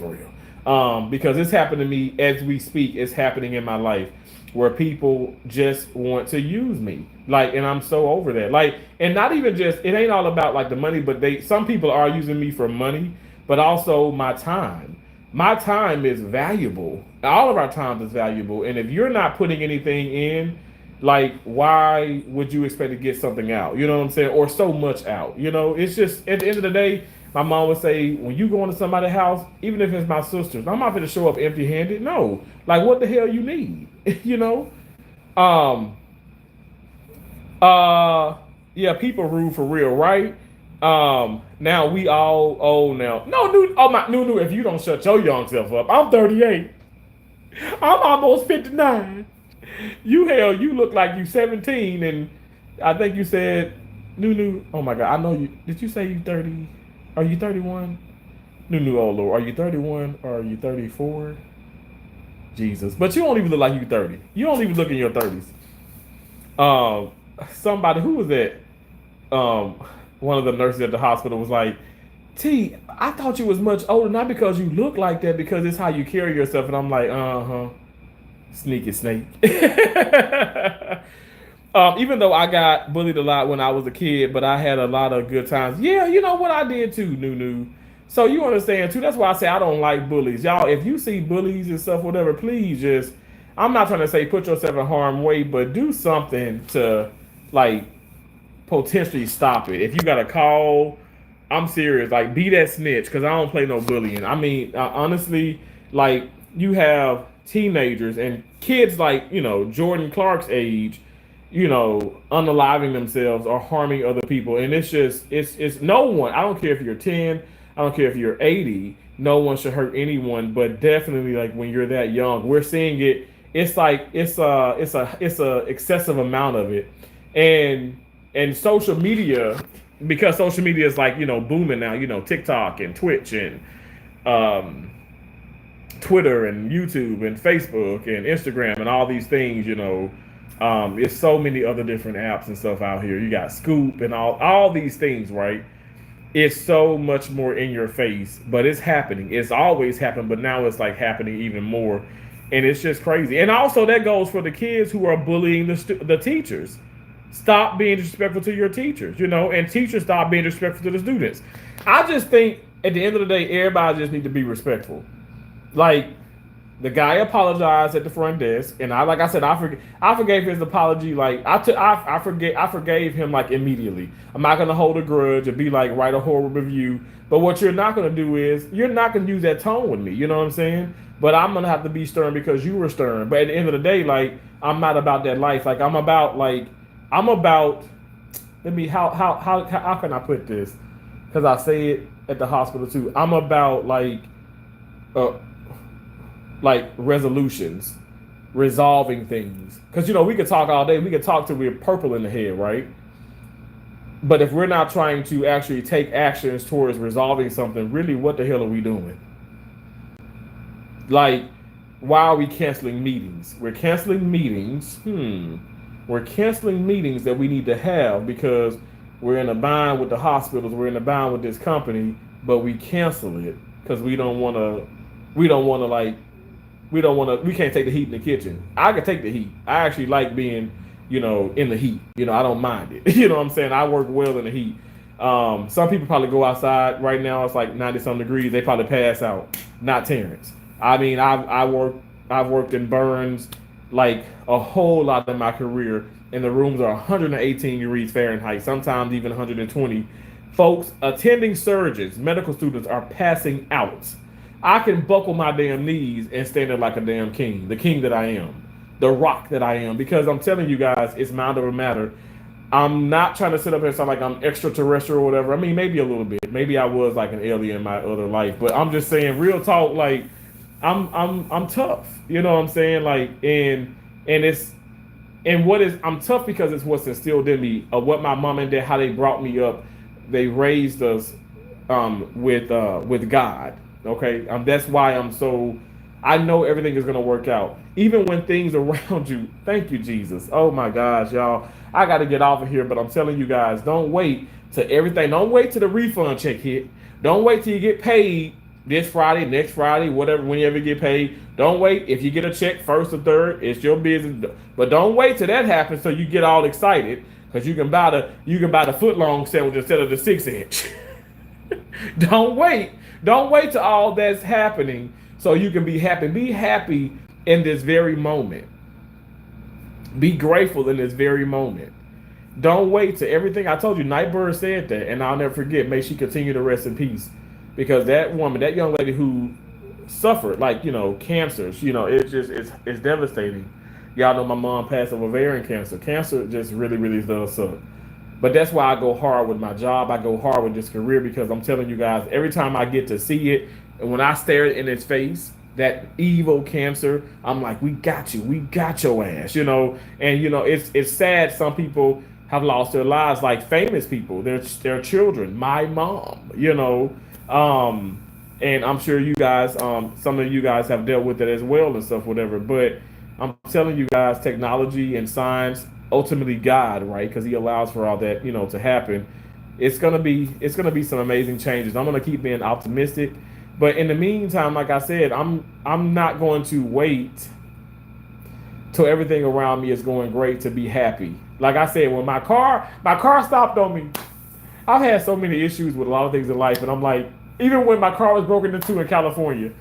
Because it's happened to me as we speak. It's happening in my life where people just want to use me, like, and I'm so over that. Like, and not even just, it ain't all about like the money, but some people are using me for money, but also my time. My time is valuable. All of our time is valuable. And if you're not putting anything in, like, why would you expect to get something out? You know what I'm saying? Or so much out. It's just at the end of the day, my mom would say, when you go into somebody's house, even if it's my sister's, I'm not going to show up empty-handed. No. Like, what the hell you need? People rude for real, right? Now we all old now. No, if you don't shut your young self up, I'm 38. I'm almost 59. You look like you 17, and I think you said, Nunu, oh my God, I know you. Did you say you 30? Are you 31? Nunu, oh Lord, are you 31 or are you 34? Jesus, but you don't even look like you 30. You don't even look in your 30s. Somebody, who was that? One of the nurses at the hospital was like, T, I thought you was much older, not because you look like that, because it's how you carry yourself. And I'm like, sneaky snake. Even though I got bullied a lot when I was a kid, but I had a lot of good times. Yeah, you know what, I did too, Nunu. So you understand too. That's why I say I don't like bullies. Y'all, if you see bullies and stuff, whatever, please just, I'm not trying to say put yourself in harm's way, but do something to like potentially stop it. If you got a call, I'm serious, like be that snitch, because I don't play no bullying. I mean, honestly, like you have teenagers and kids like, Jordan Clark's age, unaliving themselves or harming other people. And it's just, it's no one, I don't care if you're 10, I don't care if you're 80, no one should hurt anyone, but definitely like when you're that young, we're seeing it. It's like, it's a excessive amount of it. And social media because social media is like, booming now, TikTok and Twitch and um, Twitter and YouTube and Facebook and Instagram and all these things, it's so many other different apps and stuff out here. You got Scoop and all these things, right? It's so much more in your face, but it's happening. It's always happened, but now it's like happening even more, and it's just crazy. And also that goes for the kids who are bullying the teachers. Stop being disrespectful to your teachers, and teachers stop being disrespectful to the students. I just think at the end of the day, everybody just need to be respectful. Like, the guy apologized at the front desk, and I forgave his apology. Like, I forgave him like immediately. I'm not gonna hold a grudge and be like write a horrible review. But what you're not gonna do is you're not gonna use that tone with me. You know what I'm saying? But I'm gonna have to be stern because you were stern. But at the end of the day, like, I'm not about that life. Like, I'm about. Let me how can I put this? Because I say it at the hospital too. I'm about resolutions, resolving things. Because we could talk all day. We could talk till we're purple in the head, right? But if we're not trying to actually take actions towards resolving something, really, what the hell are we doing? Like, why are we canceling meetings? We're canceling meetings. We're canceling meetings that we need to have because we're in a bind with the hospitals. We're in a bind with this company, but we cancel it because we can't take the heat in the kitchen. I can take the heat. I actually like being, in the heat. I don't mind it. You know what I'm saying? I work well in the heat. Some people probably go outside right now. It's like 90-some degrees. They probably pass out. Not Terrence. I mean, I've worked in burns like a whole lot in my career, and the rooms are 118 degrees Fahrenheit, sometimes even 120. Folks attending surgeons, medical students are passing out. I can buckle my damn knees and stand there like a damn king, the king that I am, the rock that I am, because I'm telling you guys, it's mind over matter. I'm not trying to sit up here and sound like I'm extraterrestrial or whatever. I mean, maybe a little bit. Maybe I was like an alien in my other life, but I'm just saying, real talk, like, I'm tough. You know what I'm saying? Like, I'm tough because it's what's instilled in me, of what my mom and dad, how they brought me up. They raised us with God. Okay, that's why I know everything is gonna work out, even when things around you. Thank you, Jesus. Oh my gosh, y'all, I got to get off of here, but I'm telling you guys, don't wait till the refund check hit. Don't wait till you get paid this Friday, next Friday, whatever, whenever you get paid. Don't wait. If you get a check first or third, it's your business. But don't wait till that happens so you get all excited, because you can buy the foot-long sandwich instead of the 6-inch. Don't wait. Don't wait till all that's happening so you can be happy. Be happy in this very moment. Be grateful in this very moment. Don't wait till everything. I told you, Nightbird said that, and I'll never forget. May she continue to rest in peace. Because that woman, that young lady who suffered, cancer, it's devastating. Y'all know my mom passed of ovarian cancer. Cancer just really, really does suck. But that's why I go hard with my job. I go hard with this career, because I'm telling you guys, every time I get to see it, and when I stare it in its face, that evil cancer, I'm like, we got you. We got your ass, And, it's sad some people have lost their lives, like famous people, their children, my mom, and I'm sure you guys, some of you guys have dealt with it as well and stuff, whatever. But I'm telling you guys, technology and science, ultimately God, right? Because He allows for all that, to happen. It's gonna be some amazing changes. I'm gonna keep being optimistic, but in the meantime, like I said, I'm not going to wait till everything around me is going great to be happy. Like I said, when my car stopped on me, I've had so many issues with a lot of things in life, and I'm like, even when my car was broken into in California,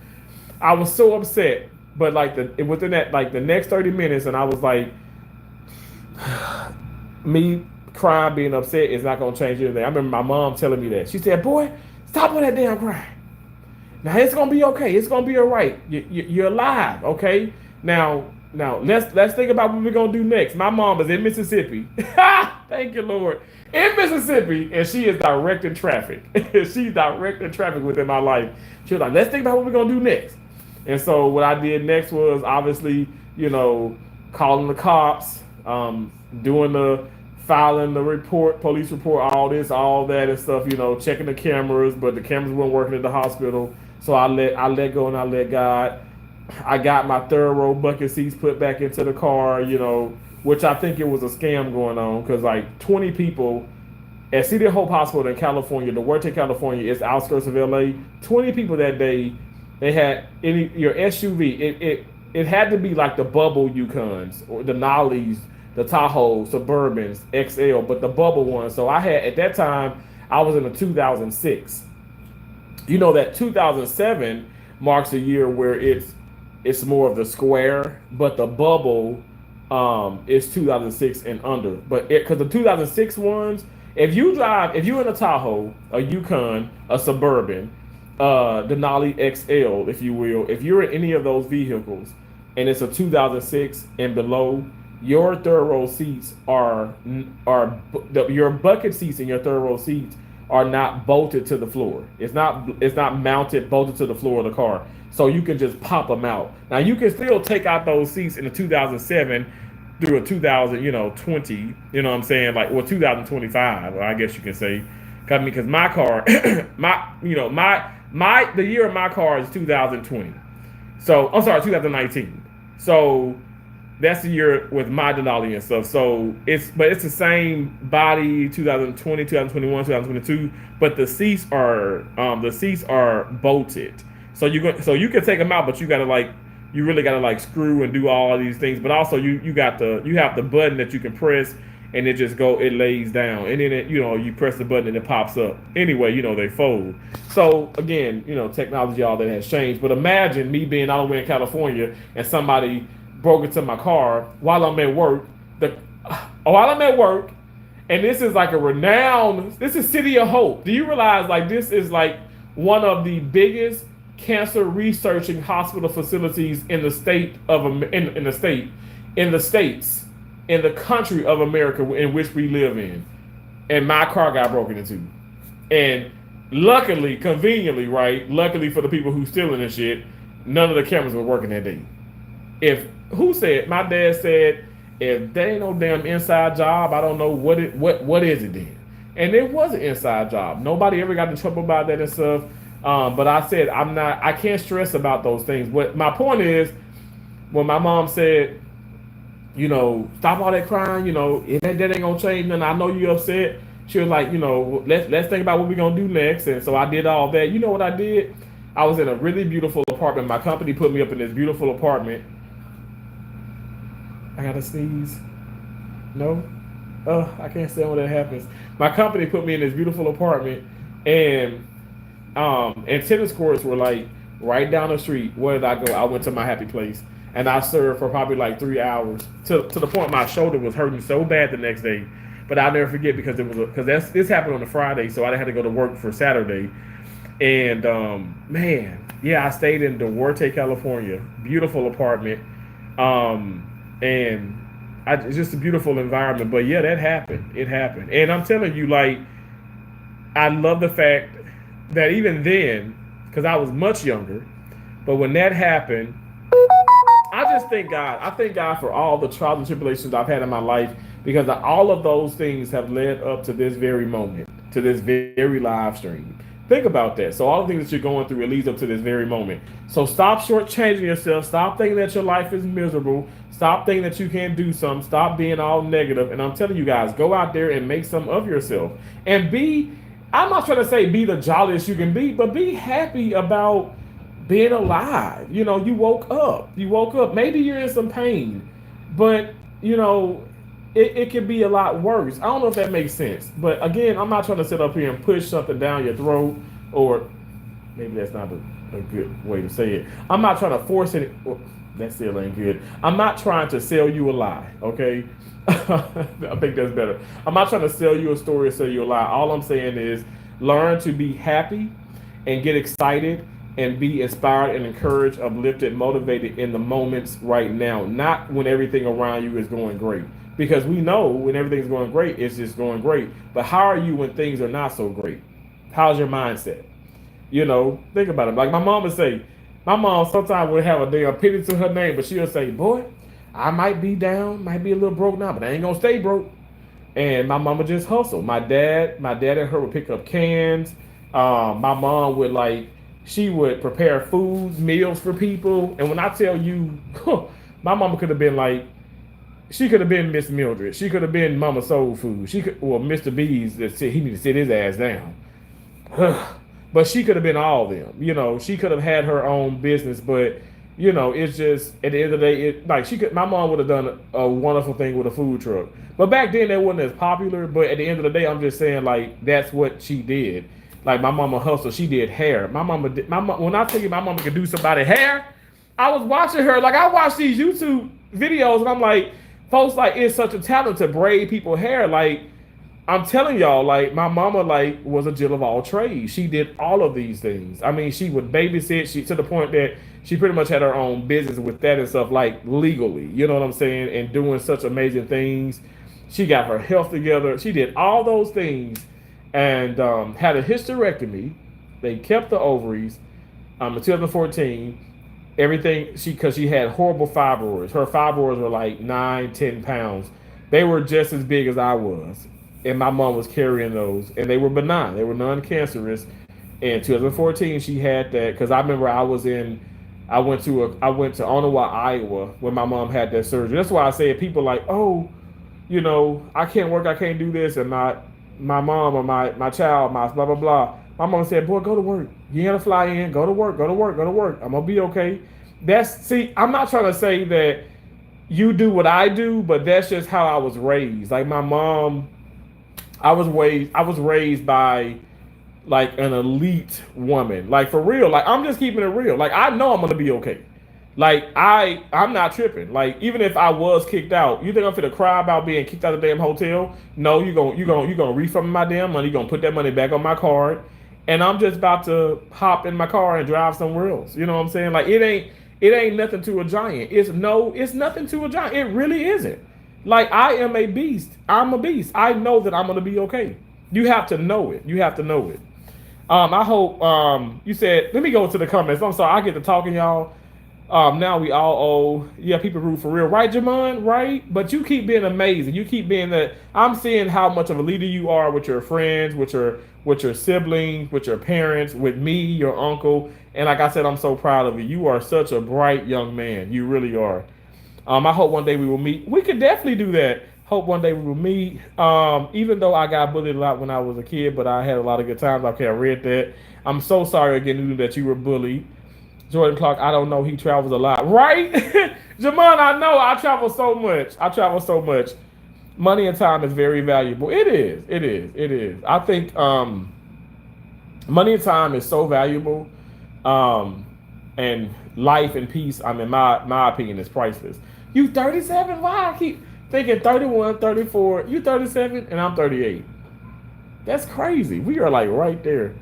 I was so upset. But within that, the next 30 minutes, and I was like, me crying, being upset is not gonna change anything. I remember my mom telling me that. She said, "Boy, stop with that damn crying. Now it's gonna be okay. It's gonna be all right. You're alive, okay? Now let's think about what we're gonna do next." My mom is in Mississippi. Thank you, Lord. In Mississippi, and she is directing traffic. She's directing traffic within my life. She was like, "Let's think about what we're gonna do next." And so what I did next was obviously, calling the cops, doing the filing the report, police report, all this, all that and stuff, checking the cameras, but the cameras weren't working at the hospital. So I let go and I let God. I got my thorough bucket seats put back into the car, which I think it was a scam going on because like 20 people at City of Hope Hospital in California, Duarte, California, it's outskirts of LA. 20 people that day, they had your SUV. It had to be like the bubble Yukons or the Nollies, the Tahoe, Suburbans, XL, but the bubble one. So I had, at that time, I was in a 2006. That 2007 marks a year where it's more of the square, but the bubble is 2006 and under. But because the 2006 ones, if you're in a Tahoe, a Yukon, a Suburban, Denali XL, if you will, if you're in any of those vehicles and it's a 2006 and below, your third row seats your bucket seats and your third row seats are not bolted to the floor. It's not mounted, bolted to the floor of the car. So you can just pop them out. Now you can still take out those seats in a 2007 through a 2020, you know what I'm saying? Like, well, 2025, I guess you can say. Because my car, the year of my car is 2020. So, I'm sorry, 2019. So that's the year with my Denali and stuff. So it's the same body, 2020, 2021, 2022, but the seats are bolted. So you can take them out, but you really gotta screw and do all of these things. But also you have the button that you can press and it lays down, and then you press the button and it pops up. Anyway, they fold. So again, technology, all that has changed. But imagine me being all the way in California and somebody broke into my car while I'm at work. And this is like this is City of Hope. Do you realize this is like one of the biggest cancer researching hospital facilities in the in the country of America in which we live in, and my car got broken into. And luckily, conveniently, right? Luckily for the people who stealing this shit, none of the cameras were working that day. My dad said, if there ain't no damn inside job, I don't know what is it then. And it was an inside job. Nobody ever got in trouble about that and stuff. But I said, I can't stress about those things. What my point is, when my mom said, stop all that crying, if that ain't gonna change nothing, I know you upset. She was like, let's think about what we're gonna do next. And so I did all that. You know what I did? I was in a really beautiful apartment. My company put me up in this beautiful apartment. I gotta sneeze. No? I can't stand when that happens. My company put me in this beautiful apartment, and tennis courts were like right down the street. Where did I go? I went to my happy place. And I served for probably like 3 hours to the point my shoulder was hurting so bad the next day. But I'll never forget because this happened on a Friday, so I didn't have to go to work for Saturday. And I stayed in Duarte, California, beautiful apartment, it's just a beautiful environment. But yeah, that happened. It happened, and I'm telling you, I love the fact that even then, because I was much younger, but when that happened, I just thank God. I thank God for all the trials and tribulations I've had in my life, because all of those things have led up to this very moment, to this very live stream. Think about that. So all the things that you're going through, it leads up to this very moment. So stop shortchanging yourself. Stop thinking that your life is miserable. Stop thinking that you can't do something. Stop being all negative. And I'm telling you guys, go out there and make some of yourself. And I'm not trying to say be the jolliest you can be, but be happy about being alive. You woke up. Maybe you're in some pain, but it could be a lot worse. I don't know if that makes sense. But again, I'm not trying to sit up here and push something down your throat, or maybe that's not a good way to say it. I'm not trying to force it. Well, that still ain't good. I'm not trying to sell you a lie, okay? I think that's better. I'm not trying to sell you a story or sell you a lie. All I'm saying is learn to be happy and get excited and be inspired and encouraged, uplifted, motivated in the moments right now, not when everything around you is going great. Because we know when everything's going great, it's just going great. But how are you when things are not so great? How's your mindset? Think about it. Like my mom sometimes would have a damn pity to her name, but she'll say, boy, I might be down, might be a little broke now, but I ain't gonna stay broke. and my mama just hustled. My dad and her would pick up cans. My mom would she would prepare food, meals for people. And when I tell you, my mama could have been she could have been Miss Mildred. She could have been Mama Soul Food. She could, or Mr. B's that said he need to sit his ass down. But she could have been all of them. She could have had her own business, but it's just at the end of the day, my mom would have done a wonderful thing with a food truck. But back then that wasn't as popular. But at the end of the day, I'm just saying that's what she did. My mama hustled. She did hair. When I tell you my mama could do somebody's hair, I was watching her. I watch these YouTube videos and I'm like, folks, it's such a talent to braid people's hair. I'm telling y'all, my mama was a jill of all trades. She did all of these things. I mean, she would babysit. She to the point that she pretty much had her own business with that and stuff, legally. You know what I'm saying? And doing such amazing things. She got her health together. She did all those things, and had a hysterectomy. They kept the ovaries. In 2014, everything because she had horrible fibroids. Her fibroids were 9-10 pounds. They were just as big as I was. And my mom was carrying those, and they were benign. They were non-cancerous. In 2014, she had that because I remember I went to Onawa, Iowa, when my mom had that surgery. That's why I say people I can't work, I can't do this, and my mom or my child, my blah blah blah. My mom said, "Boy, go to work. You ain't gotta fly in. Go to work. Go to work. Go to work. I'm gonna be okay." I'm not trying to say that you do what I do, but that's just how I was raised. My mom. I was raised by an elite woman. For real. I'm just keeping it real. I know I'm gonna be okay. I'm not tripping. Even if I was kicked out, you think I'm finna cry about being kicked out of the damn hotel? No, you gonna refund my damn money, you gonna put that money back on my card, and I'm just about to hop in my car and drive somewhere else. You know what I'm saying? It ain't nothing to a giant. It's nothing to a giant. It really isn't. I am a beast. I'm a beast. I know that I'm going to be okay. You have to know it. You have to know it. I hope you said, let me go to the comments. I'm sorry. I get to talking, y'all. Now we all owe. Yeah, people root for real. Right, Jamon? Right? But you keep being amazing. You keep being that. I'm seeing how much of a leader you are with your friends, with your siblings, with your parents, with me, your uncle. And like I said, I'm so proud of you. You are such a bright young man. You really are. I hope one day we will meet. We could definitely do that. Hope one day we will meet. Even though I got bullied a lot when I was a kid, but I had a lot of good times. Okay, I read that. I'm so sorry again that you were bullied. Jordan Clark, I don't know. He travels a lot. Right? Jamon, I know. I travel so much. Money and time is very valuable. It is. I think money and time is so valuable. And life and peace, my opinion, is priceless. You 37? Why I keep thinking 31, 34. You 37 and I'm 38. That's crazy. We are right there.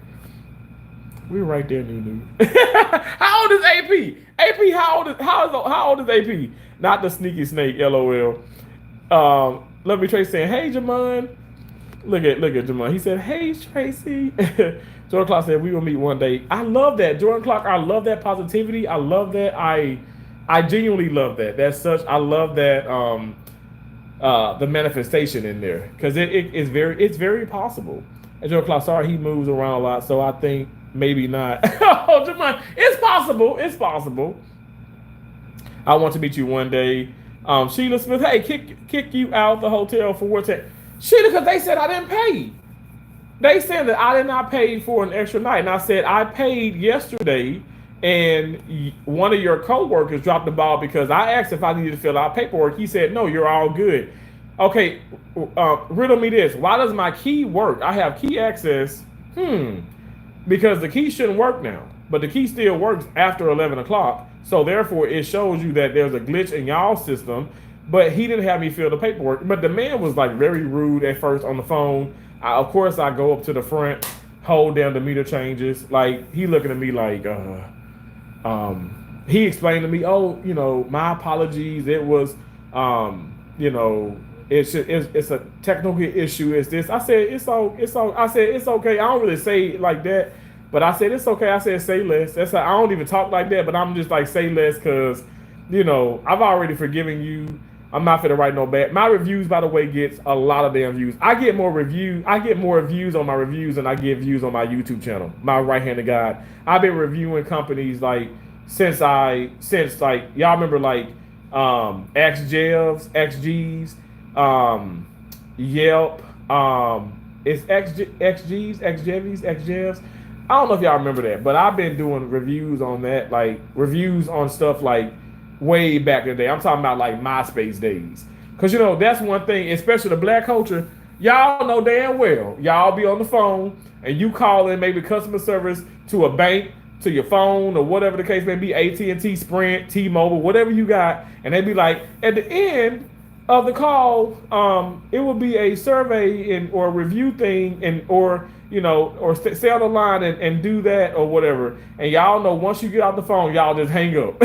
We're right there, Nunu. How old is AP? AP, how old is AP? Not the sneaky snake, LOL. Let me Tracy saying, hey Jamon. Look at Jamon. He said, hey Tracy. Jordan Clark said, we will meet one day. I love that. Jordan Clark, I love that positivity. I love that. I genuinely love that. I love that the manifestation in there. Because it's very possible. And Jordan Clark, sorry, he moves around a lot, so I think maybe not. Oh, Jamon, it's possible. It's possible. I want to meet you one day. Sheila Smith, hey, kick you out the hotel for what? Sheila, because they said I didn't pay. They said that I did not pay for an extra night. And I said, I paid yesterday, and one of your coworkers dropped the ball because I asked if I needed to fill out paperwork. He said, no, you're all good. Okay, riddle me this. Why does my key work? I have key access. Because the key shouldn't work now, but the key still works after 11 o'clock. So therefore, it shows you that there's a glitch in y'all system, but he didn't have me fill the paperwork. But the man was very rude at first on the phone. Of course, I go up to the front, hold down the meter changes. He looking at me he explained to me, oh, my apologies. It was, it's a technical issue. It's this. I said, it's okay. I don't really say it like that, but I said, it's okay. I said, say less. I don't even talk like that, but I'm just say less because, I've already forgiven you. I'm not finna write no bad. My reviews, by the way, gets a lot of damn views. I get more views on my reviews than I get views on my YouTube channel. My right-handed God. I've been reviewing companies like since like y'all remember like XJevs, XGs, Yelp, it's XJevs. I don't know if y'all remember that, but I've been doing reviews on that, like reviews on stuff like way back in the day. I'm talking about like MySpace days. Cause you know, that's one thing, especially the black culture, y'all know damn well, y'all be on the phone and you call in maybe customer service to a bank, to your phone or whatever the case may be, AT&T, Sprint, T-Mobile, whatever you got. And they be like, at the end of the call, it will be a survey or a review thing or stay on the line and do that or whatever. And y'all know once you get off the phone, y'all just hang up.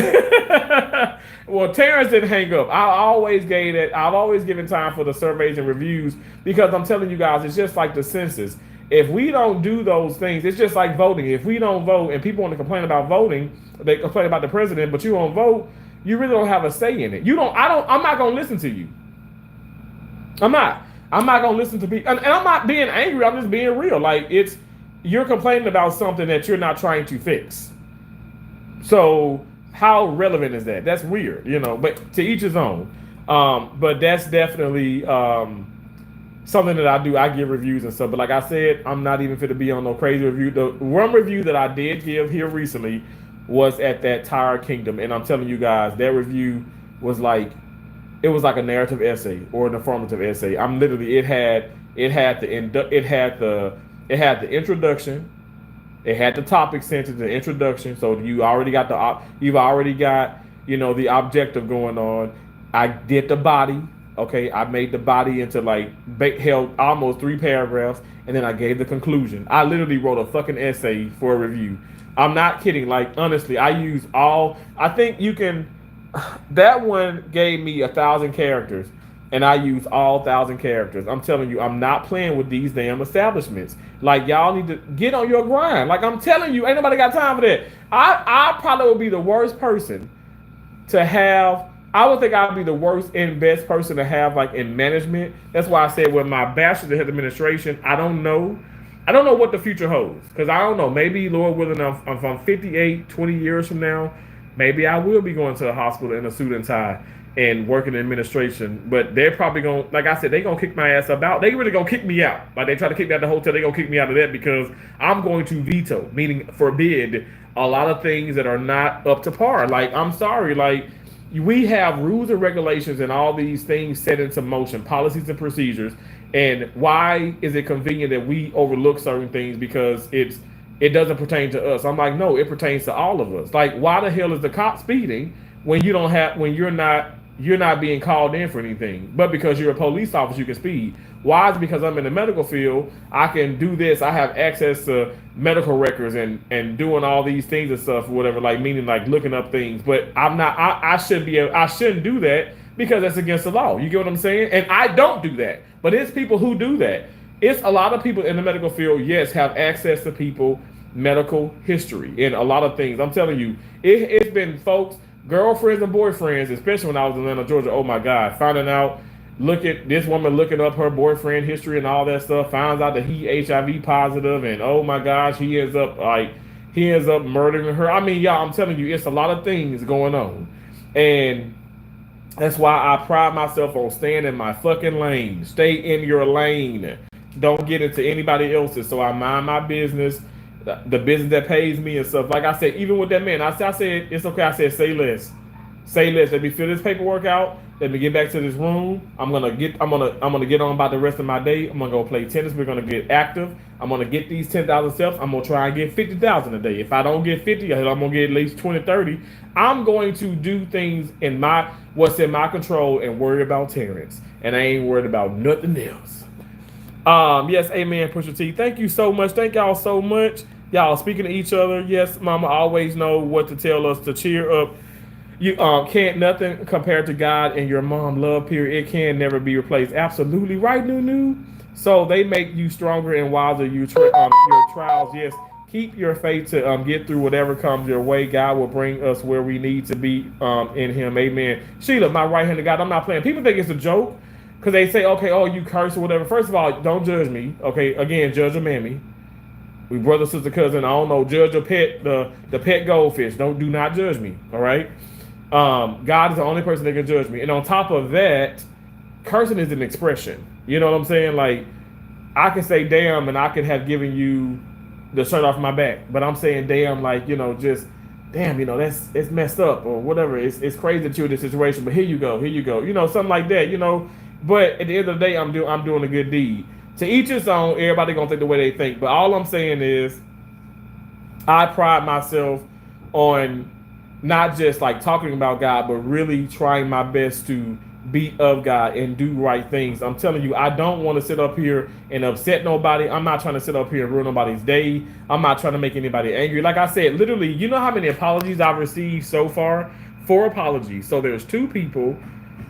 Well, Terrence didn't hang up. I've always given time for the surveys and reviews because I'm telling you guys, it's just like the census. If we don't do those things, it's just like voting. If we don't vote and people want to complain about voting, they complain about the president, but you don't vote, you really don't have a say in it. I'm not going to listen to you. I'm not going to listen to people. And I'm not being angry. I'm just being real. Like you're complaining about something that you're not trying to fix. So how relevant is that? That's weird, but to each his own. But that's definitely, something that I do. I give reviews and stuff, but like I said, I'm not even fit to be on no crazy review. The one review that I did give here recently was at that Tire Kingdom, and I'm telling you guys, that review was like a narrative essay or an informative essay. It had the introduction, it had the topic sentence, the introduction. So you've already got the objective going on. I did the body. Okay, I made the body into held almost 3 paragraphs, and then I gave the conclusion. I literally wrote a fucking essay for a review. I'm not kidding. Like, honestly, that one gave me 1,000 characters, and I used all 1,000 characters. I'm telling you, I'm not playing with these damn establishments. Like, y'all need to get on your grind. Like, I'm telling you, ain't nobody got time for that. I probably would be the worst person to have. I would think I'd be the worst and best person to have like in management. That's why I said with my bachelor's in health administration, I don't know what the future holds. Because I don't know. Maybe, Lord willing, if I'm 58, 20 years from now, maybe I will be going to a hospital in a suit and tie and working in administration. But they're probably going to, like I said, they're going to kick my ass out. They really going to kick me out. Like they try to kick me out of the hotel, they're going to kick me out of that because I'm going to veto, meaning forbid a lot of things that are not up to par. Like, I'm sorry, like, we have rules and regulations and all these things set into motion, policies and procedures. And why is it convenient that we overlook certain things because it doesn't pertain to us? I'm like, no, it pertains to all of us. Like, why the hell is the cop speeding when you're not being called in for anything? But because you're a police officer, you can speed. Why? Is it because I'm in the medical field, I can do this. I have access to medical records and doing all these things and stuff, whatever, like meaning like looking up things. But I shouldn't do that because that's against the law. You get what I'm saying? And I don't do that. But it's people who do that. It's a lot of people in the medical field, yes, have access to people, medical history, and a lot of things. I'm telling you, it's been folks, girlfriends and boyfriends, especially when I was in Atlanta, Georgia. Oh my God, finding out. Look at this woman looking up her boyfriend history and all that stuff, finds out that he HIV positive, and oh my gosh, he ends up murdering her. I mean, y'all, I'm telling you, it's a lot of things going on. And that's why I pride myself on staying in my fucking lane. Stay in your lane. Don't get into anybody else's. So I mind my business, the business that pays me and stuff. Like I said, even with that man, I said, it's okay. I said, say less. Say less. Let me fill this paperwork out. Let me get back to this room. I'm gonna get on by the rest of my day. I'm gonna go play tennis. We're gonna get active. I'm gonna get these 10,000 steps. I'm gonna try and get 50,000 a day. If I don't get 50, I'm gonna get at least 20, 30. I'm going to do things in what's in my control and worry about Terrence. And I ain't worried about nothing else. Yes, amen, Pusha T. Thank you so much. Thank y'all so much. Y'all speaking to each other. Yes, Mama always know what to tell us to cheer up. You can't nothing compared to God and your mom love, period. It can never be replaced. Absolutely right, Nunu. So they make you stronger and wiser. Your trials, yes, Keep your faith to get through whatever comes your way. God will bring us where we need to be in Him. Amen. Sheila, my right hand of God. I'm not playing. People think it's a joke because they say, okay, oh, you curse or whatever. First of all, don't judge me. Okay, again, judge a mammy. We brother, sister, cousin. I don't know. Judge a pet, the pet goldfish. Do not judge me. All right. God is the only person that can judge me. And on top of that, cursing is an expression. You know what I'm saying? Like, I can say damn, and I could have given you the shirt off my back, but I'm saying damn, like, you know, just damn, you know, it's messed up or whatever. It's crazy that you're in this situation, but here you go, you know, something like that, you know. But at the end of the day, I'm doing a good deed. To each his own. Everybody gonna think the way they think, but all I'm saying is, I pride myself on not just like talking about God, but really trying my best to be of God and do right things. I'm telling you, I don't want to sit up here and upset nobody. I'm not trying to sit up here and ruin nobody's day. I'm not trying to make anybody angry. Like I said, literally, you know how many apologies I've received so far? 4 apologies. So there's 2 people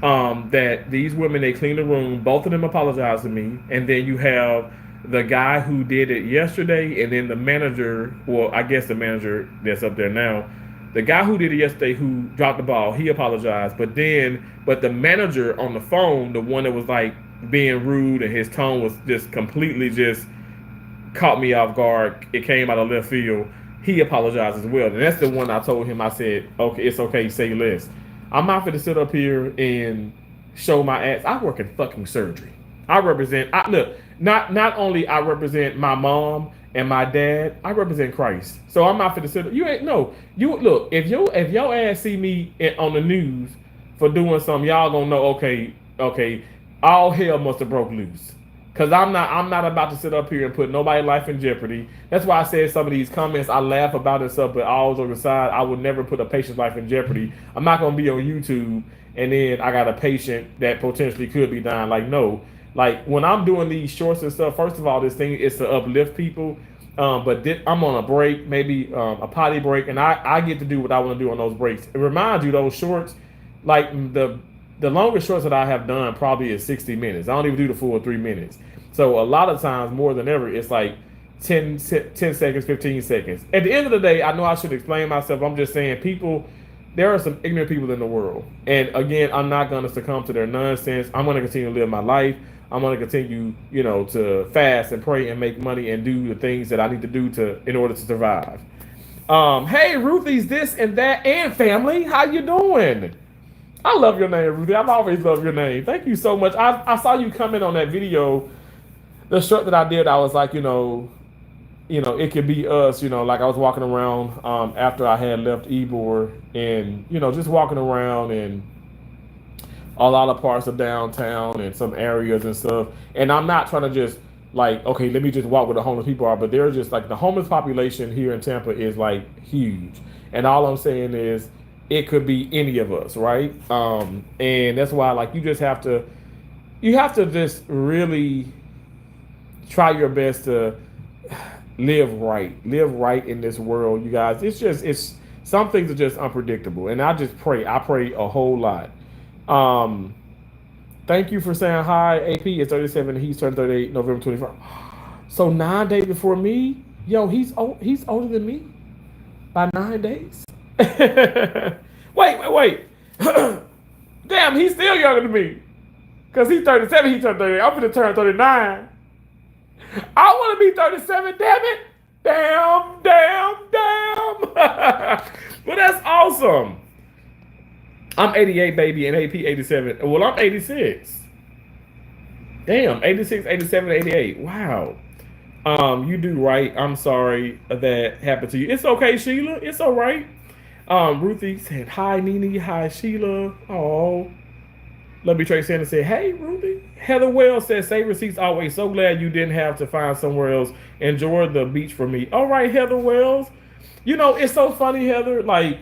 that these women, they clean the room. Both of them apologized to me. And then you have the guy who did it yesterday, and then the manager, well, I guess the manager that's up there now, the guy who did it yesterday, who dropped the ball, he apologized. But the manager on the phone, the one that was like being rude and his tone was just completely just caught me off guard. It came out of left field. He apologized as well. And that's the one I told him, I said, okay, it's okay, say less. I'm not going to sit up here and show my ass. I work in fucking surgery. Look, not only I represent my mom and my dad, I represent Christ. So I'm not finna sit. You ain't no. You look, if your ass see me on the news for doing something, y'all gonna know. Okay, all hell must have broke loose. Cause I'm not about to sit up here and put nobody's life in jeopardy. That's why I said some of these comments I laugh about and stuff, but always on the side, I would never put a patient's life in jeopardy. I'm not gonna be on YouTube and then I got a patient that potentially could be dying. Like, no. Like, when I'm doing these shorts and stuff, first of all, this thing is to uplift people. But I'm on a break, maybe a potty break, and I get to do what I want to do on those breaks. It reminds you, those shorts, like the longest shorts that I have done probably is 60 minutes. I don't even do the full 3 minutes. So a lot of times, more than ever, it's like 10 seconds, 15 seconds. At the end of the day, I know I should explain myself. I'm just saying, there are some ignorant people in the world. And again, I'm not going to succumb to their nonsense. I'm going to continue to live my life. I'm going to continue, you know, to fast and pray and make money and do the things that I need to do in order to survive. Hey, Ruthie's this and that and family. How you doing? I love your name, Ruthie. I've always loved your name. Thank you so much. I saw you comment on that video, the short that I did. I was like, you know, it could be us, you know, like I was walking around after I had left Ybor and, you know, just walking around and a lot of parts of downtown and some areas and stuff. And I'm not trying to just like, okay, let me just walk where the homeless people are, but they're just like, the homeless population here in Tampa is like huge. And all I'm saying is it could be any of us, right? And that's why, like, you have to just really try your best to live right in this world, you guys. It's some things are just unpredictable. And I pray a whole lot. Thank you for saying hi. AP is 37. He's turned 38 November 24th. So 9 days before me, yo, he's older than me by 9 days. Wait. Damn, he's still younger than me. Cause he's 37. He turned 38. I'm gonna turn 39. I want to be 37. Damn it. Damn. Well, that's awesome. I'm 88, baby, and AP 87. Well, I'm 86. Damn, 86, 87, 88. Wow. You do right. I'm sorry that happened to you. It's okay, Sheila. It's all right. Ruthie said, hi, Nene. Hi, Sheila. Oh. Lovely Trey Sanders said, hey, Ruthie. Heather Wells said, save receipts always. So glad you didn't have to find somewhere else. Enjoy the beach for me. All right, Heather Wells. You know, it's so funny, Heather. Like,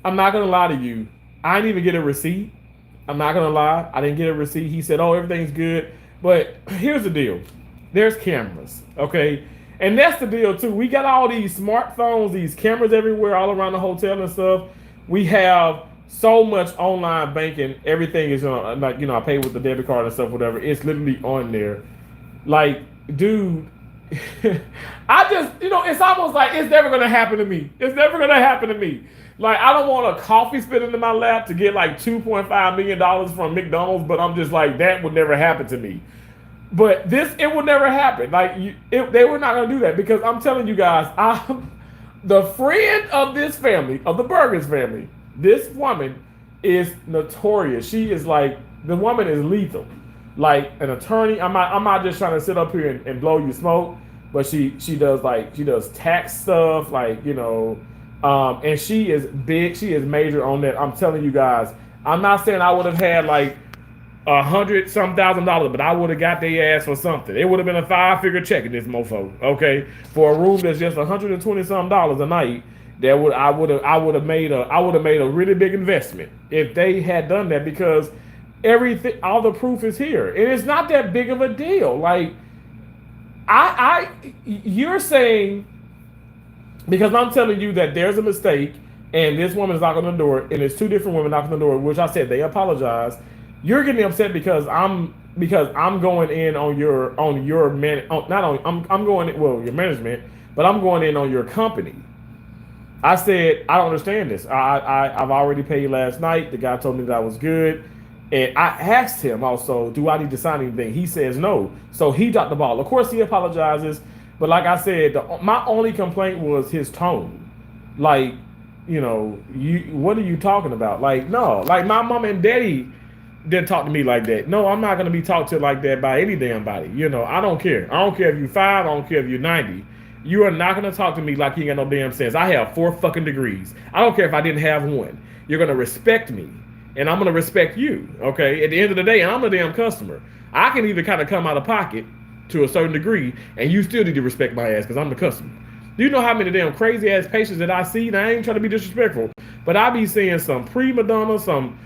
I'm not going to lie to you. I didn't even get a receipt. I'm not going to lie. I didn't get a receipt. He said, oh, everything's good. But here's the deal. There's cameras, okay? And that's the deal, too. We got all these smartphones, these cameras everywhere, all around the hotel and stuff. We have so much online banking. Everything is, like, you know, I pay with the debit card and stuff, whatever. It's literally on there. Like, dude, I just, it's almost like it's never gonna happen to me. It's never gonna happen to me. Like I don't want a coffee spit into my lap to get like $2.5 million from McDonald's, but I'm just like that would never happen to me. But it will never happen. Like they were not gonna do that because I'm telling you guys, I'm the friend of this family, of the Burgers family. This woman is notorious. She is like the woman is lethal, like an attorney. I'm not just trying to sit up here and blow you smoke, but she does tax stuff, like and she is big. She is major on that. I'm telling you guys. I'm not saying I would have had like $100,000, but I would have got their ass for something. It would have been a 5-figure check in this mofo, okay, for a room that's just $120 a night. I would have made a really big investment if they had done that because all the proof is here, and it's not that big of a deal. Like you're saying because I'm telling you that there's a mistake and this woman is knocking on the door and there's two different women knocking on the door, which I said they apologize. You're getting upset because I'm going in on your your management, but I'm going in on your company. I said I don't understand this. I've already paid last night. The guy told me that I was good, and I asked him also, do I need to sign anything? He says no. So he dropped the ball. Of course he apologizes, but like I said, my only complaint was his tone. Like, what are you talking about? Like, no, like my mom and daddy didn't talk to me like that. No, I'm not going to be talked to like that by any damn body. I don't care. I don't care if you're 5. I don't care if you're 90. You are not going to talk to me like you ain't got no damn sense. I have 4 fucking degrees. I don't care if I didn't have one. You're going to respect me, and I'm going to respect you, okay? At the end of the day, I'm a damn customer. I can either kind of come out of pocket to a certain degree, and you still need to respect my ass because I'm the customer. Do you know how many damn crazy-ass patients that I see? Now, I ain't trying to be disrespectful, but I be seeing some prima donna, some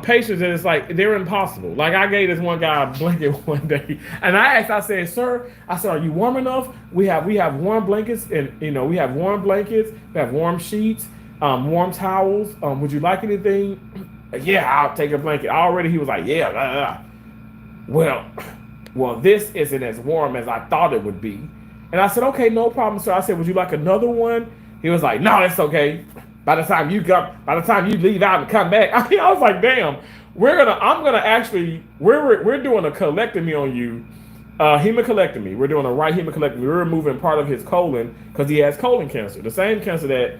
patients that it's like they're impossible. Like I gave this one guy a blanket one day, and I said, "Sir, are you warm enough? We have warm blankets, and we have warm blankets, we have warm sheets, warm towels. Would you like anything?" Yeah, I'll take a blanket. Already, he was like, "Yeah." Blah, blah. Well, this isn't as warm as I thought it would be, and I said, "Okay, no problem, sir." I said, "Would you like another one?" He was like, "No, that's okay. By the time you leave out and come back," I was like, "Damn, we're doing a colectomy on you, hemicolectomy. We're doing a right hemicolectomy. We're removing part of his colon because he has colon cancer, the same cancer that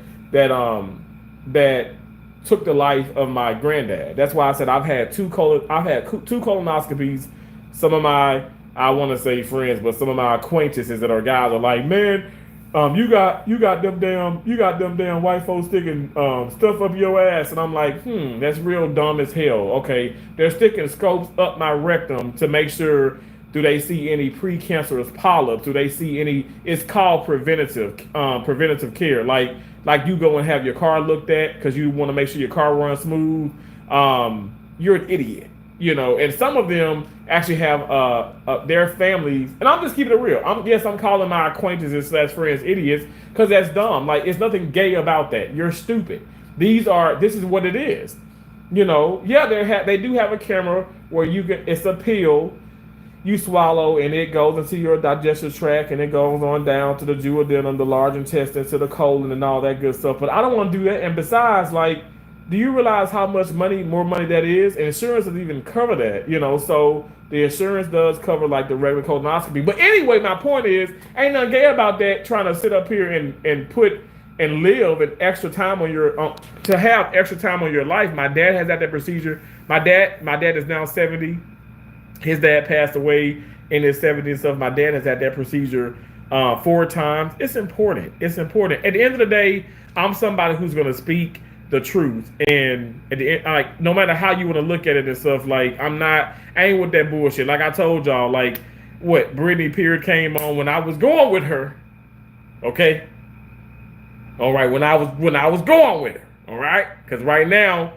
took the life of my granddad. That's why I said I've had two colonoscopies. Some of my, I want to say friends, but some of my acquaintances that are guys are like, man." You got them damn white folks sticking stuff up your ass, and I'm like, that's real dumb as hell. Okay, they're sticking scopes up my rectum to make sure, do they see any precancerous polyps? Do they see any? It's called preventative care. Like you go and have your car looked at because you want to make sure your car runs smooth. You're an idiot. And some of them actually have their families, and I'm just keeping it real. I'm calling my acquaintances / friends idiots because that's dumb. Like, it's nothing gay about that. You're stupid. This is what it is. Yeah, they do have a camera where it's a pill you swallow and it goes into your digestive tract and it goes on down to the duodenum, the large intestine, to the colon and all that good stuff. But I don't want to do that. And besides, like, do you realize how much more money that is? And insurance doesn't even cover that, So the insurance does cover like the regular colonoscopy. But anyway, my point is, ain't nothing gay about that. Trying to sit up here and put and live an extra time on to have extra time on your life. My dad has had that procedure. My dad is now 70. His dad passed away in his 70s. So my dad has had that procedure 4 times. It's important. It's important. At the end of the day, I'm somebody who's going to speak the truth, and at the end, like, no matter how you want to look at it and stuff, like, I ain't with that bullshit. Like I told y'all, like, what Brittany Period came on when I was going with her, okay? All right, when I was going with her, all right, because right now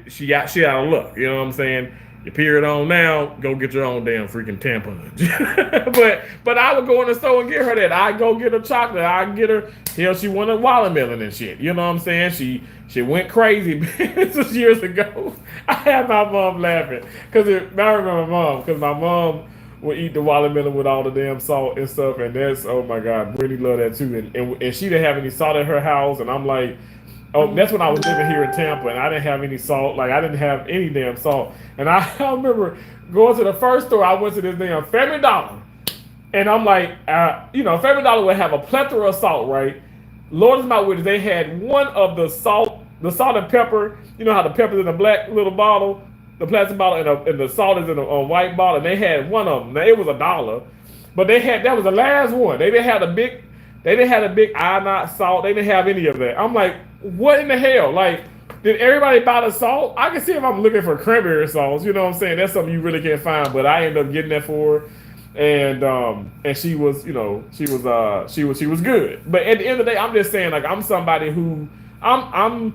she out of luck. You know what I'm saying? Your period on now, go get your own damn freaking tampons. but I would go in the store and get her that. I go get her chocolate. I get her. She wanted watermelon and shit. You know what I'm saying? She went crazy. This was years ago. I had my mom laughing because I remember my mom, because my mom will eat the watermelon with all the damn salt and stuff. And that's, oh my God, Brittany love that too. And she didn't have any salt at her house. And I'm like, oh, that's when I was living here in Tampa and I didn't have any salt. Like I didn't have any damn salt. And I remember going to the first store, I went to this damn Family Dollar. And I'm like, Family Dollar would have a plethora of salt, right? Lord is my witness, they had one of the salt and pepper. You know how the pepper's in a black little bottle, the plastic bottle, and the salt is in a white bottle. And they had one of them. Now, it was $1, but that was the last one. They didn't have a big iodine salt. They didn't have any of that. I'm like, what in the hell? Like, did everybody buy the salt? I can see if I'm looking for cranberry sauce. You know what I'm saying? That's something you really can't find. But I ended up getting that for her. And she was good. But at the end of the day, I'm just saying, like, I'm somebody who I'm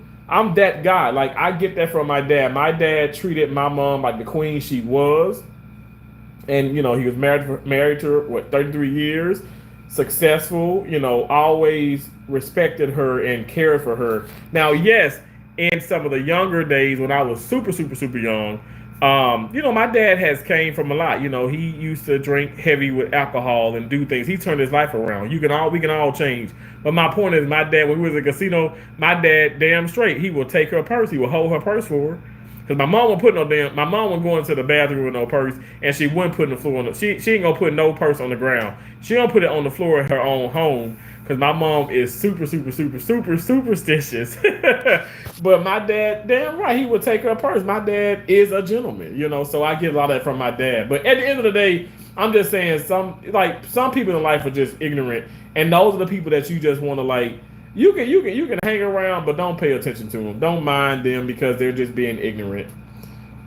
that guy. Like, I get that from my dad. My dad treated my mom like the queen she was. And, he was married to her, 33 years, successful, always respected her and cared for her. Now, yes, in some of the younger days when I was super, super, super young, my dad has came from a lot. He used to drink heavy with alcohol and do things. He turned his life around. We can all change. But my point is, my dad, when we was in a casino, my dad, damn straight, he will take her purse. He will hold her purse for her. Because my mom would go into the bathroom with no purse, and she wouldn't put it on the floor. She ain't gonna put no purse on the ground. She gonna put it on the floor at her own home. Because my mom is super, super, super, super superstitious. But my dad, damn right, he would take her purse. My dad is a gentleman, so I get a lot of that from my dad. But at the end of the day, I'm just saying some people in life are just ignorant. And those are the people that you just want to, like, you can hang around, but don't pay attention to them. Don't mind them because they're just being ignorant.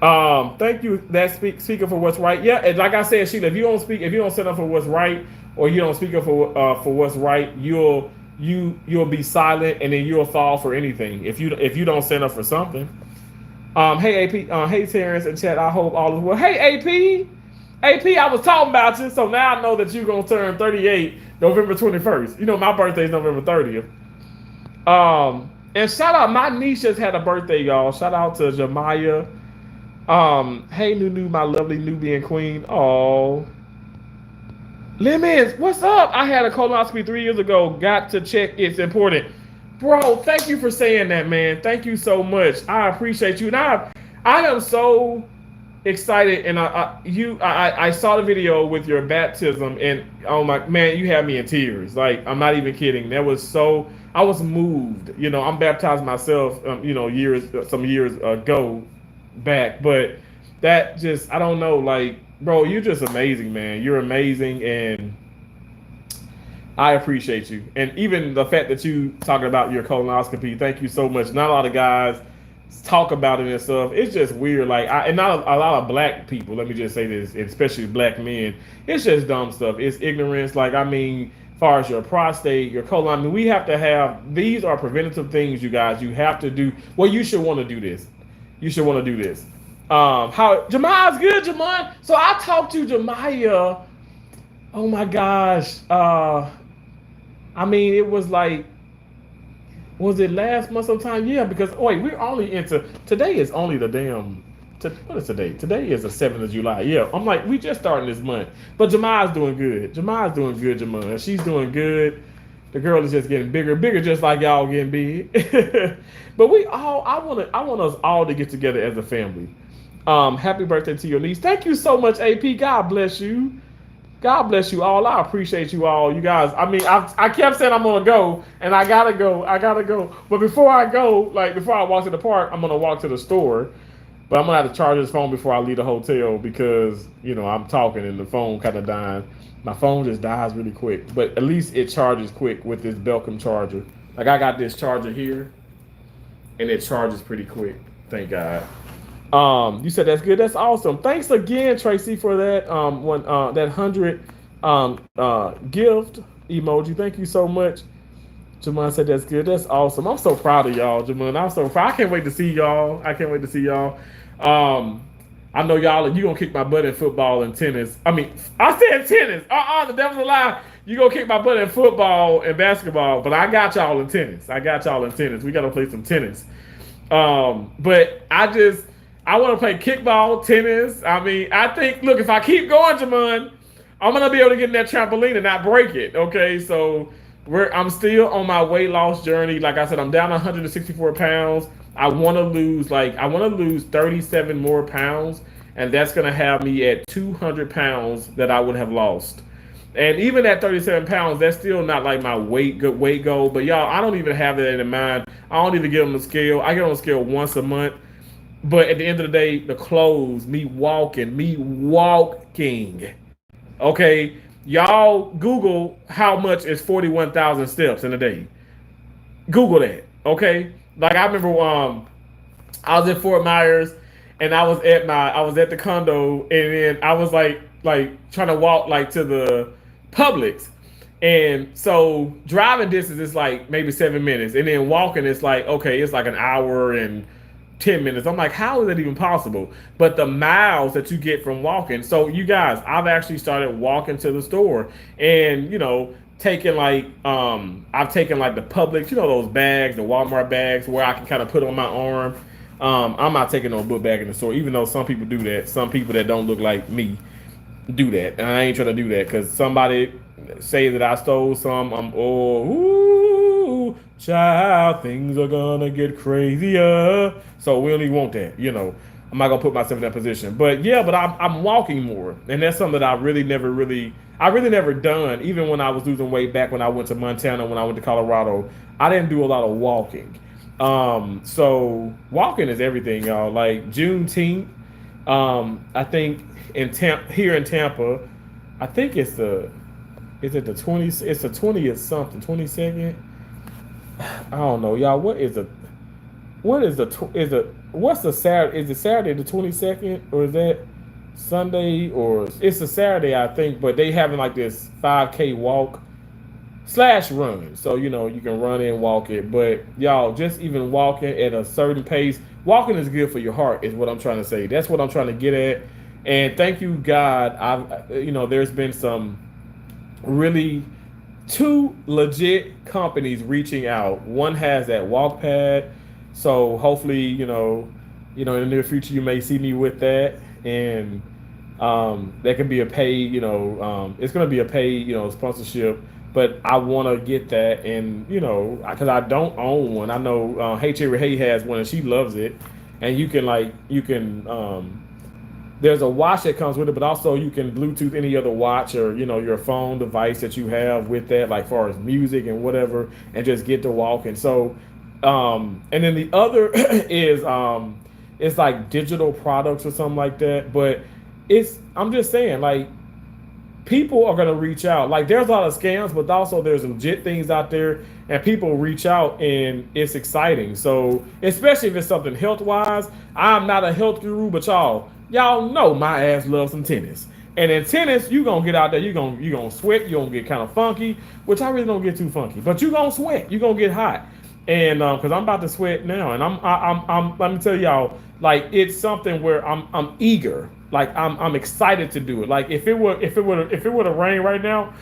Thank you. That's speaking for what's right. Yeah, and like I said, Sheila, if you don't stand up for what's right, or you don't speak up for what's right, you'll be silent, and then you'll fall for anything if you don't stand up for something. Hey AP, hey Terrence and chat. I hope all is well. Hey AP, I was talking about you, so now I know that you're gonna turn 38 November 21st. My birthday is November 30th. And shout out, my niece just had a birthday, y'all. Shout out to Jemiah. Hey Nunu, my lovely Nubian queen. Oh, Lemons, what's up? I had a colonoscopy 3 years ago. Got to check. It's important. Bro, thank you for saying that, man. Thank you so much. I appreciate you. And I am so excited. And I saw the video with your baptism, and oh my man, you had me in tears. Like, I'm not even kidding. I was moved. I'm baptized myself, some years ago back, but that just, I don't know, like, bro, you're just amazing, man. You're amazing, and I appreciate you. And even the fact that you talking about your colonoscopy, thank you so much. Not a lot of guys talk about it and stuff. It's just weird. Like, and not a lot of black people, let me just say this, especially black men, it's just dumb stuff. It's ignorance. Like, I mean, as far as your prostate, your colon, I mean, we have to have, these are preventative things, you guys. You have to do, well, you should want to do this. You should want to do this. How Jemiah's good, Jemiah. So I talked to Jemiah. Oh my gosh. I mean, it was like, was it last month sometime? Yeah, because wait, we're only into, today is only the damn, what is today? Today is the 7th of July. Yeah, I'm like, we just starting this month. But Jemiah's doing good. Jemiah's doing good, Jemiah. She's doing good. The girl is just getting bigger, just like y'all getting big. But I want us all to get together as a family. Happy birthday to your niece. Thank you so much, AP. God bless you. God bless you all. I appreciate you all. You guys, I mean, I kept saying I'm going to go, and I got to go. But before I go, like before I walk to the park, I'm going to walk to the store. But I'm going to have to charge this phone before I leave the hotel because, I'm talking and the phone kind of dying. My phone just dies really quick. But at least it charges quick with this Belkin charger. Like, I got this charger here, and it charges pretty quick. Thank God. You said that's good. That's awesome. Thanks again, Tracy, for that that 100 gift emoji. Thank you so much. Jamon said that's good. That's awesome. I'm so proud of y'all, Jamon. I'm so proud. I can't wait to see y'all. I know y'all, you gonna kick my butt in football and tennis. I mean, I said tennis. The devil's a lie. You gonna kick my butt in football and basketball, but I got y'all in tennis. We gotta play some tennis. But I want to play kickball, tennis. I mean, I think, look, if I keep going, Jamon, I'm gonna be able to get in that trampoline and not break it. Okay, so I'm still on my weight loss journey. Like I said, I'm down 164 pounds. I want to lose 37 more pounds, and that's gonna have me at 200 pounds that I would have lost. And even at 37 pounds, that's still not like my good weight goal. But y'all, I don't even have that in mind. I don't even get on the scale. I get on the scale once a month. But at the end of the day, the clothes, me walking. Okay, y'all Google how much is 41,000 steps in a day. Google that. Okay, like I remember, I was in Fort Myers, and I was at the condo, and then I was like trying to walk like to the Publix, and so driving distance is like maybe 7 minutes, and then walking is like, okay, it's like an hour and 10 minutes. I'm like, how is that even possible? But the miles that you get from walking. So you guys, I've actually started walking to the store, and taking I've taken like the Publix, those bags, the Walmart bags where I can kind of put on my arm. I'm not taking no book bag in the store, even though some people do that. Some people that don't look like me do that, and I ain't trying to do that because somebody say that I stole some. Ooh, child, things are gonna get crazier. So we don't even want that, I'm not gonna put myself in that position. But yeah, but I'm walking more, and that's something that I really never done. Even when I was losing weight back when I went to Montana, when I went to Colorado, I didn't do a lot of walking. So walking is everything, y'all. Like Juneteenth, I think here in Tampa, I think it's the 20th, it's the 20th something, 22nd. I don't know, y'all. What's the Saturday? Is it Saturday the 22nd, or is that Sunday, or it's a Saturday, I think, but they having like this 5K walk / run. So, you can run and walk it, but y'all, just even walking at a certain pace, walking is good for your heart is what I'm trying to say. That's what I'm trying to get at. And thank you, God. There's been some really 2 legit companies reaching out. One has that walk pad. So hopefully, in the near future, you may see me with that. And that could be a paid, it's going to be a paid, sponsorship. But I want to get that, and because I don't own one. I know Hey Cherry Hay has one, and she loves it. And you can there's a watch that comes with it, but also you can Bluetooth any other watch or your phone device that you have with that, like far as music and whatever, and just get to walking. So, and then the other is it's like digital products or something like that. But I'm just saying, like, people are going to reach out. Like, there's a lot of scams, but also there's legit things out there, and people reach out, and it's exciting. So, especially if it's something health-wise. I'm not a health guru, but y'all know my ass loves some tennis. And in tennis, you're going to get out there, you're going to sweat, you're going to get kind of funky, which I really don't get too funky. But you're going to sweat, you're going to get hot. And because I'm about to sweat now, and I'm let me tell y'all, like, it's something where I'm eager. Like, I'm excited to do it. Like, if it were to rain right now,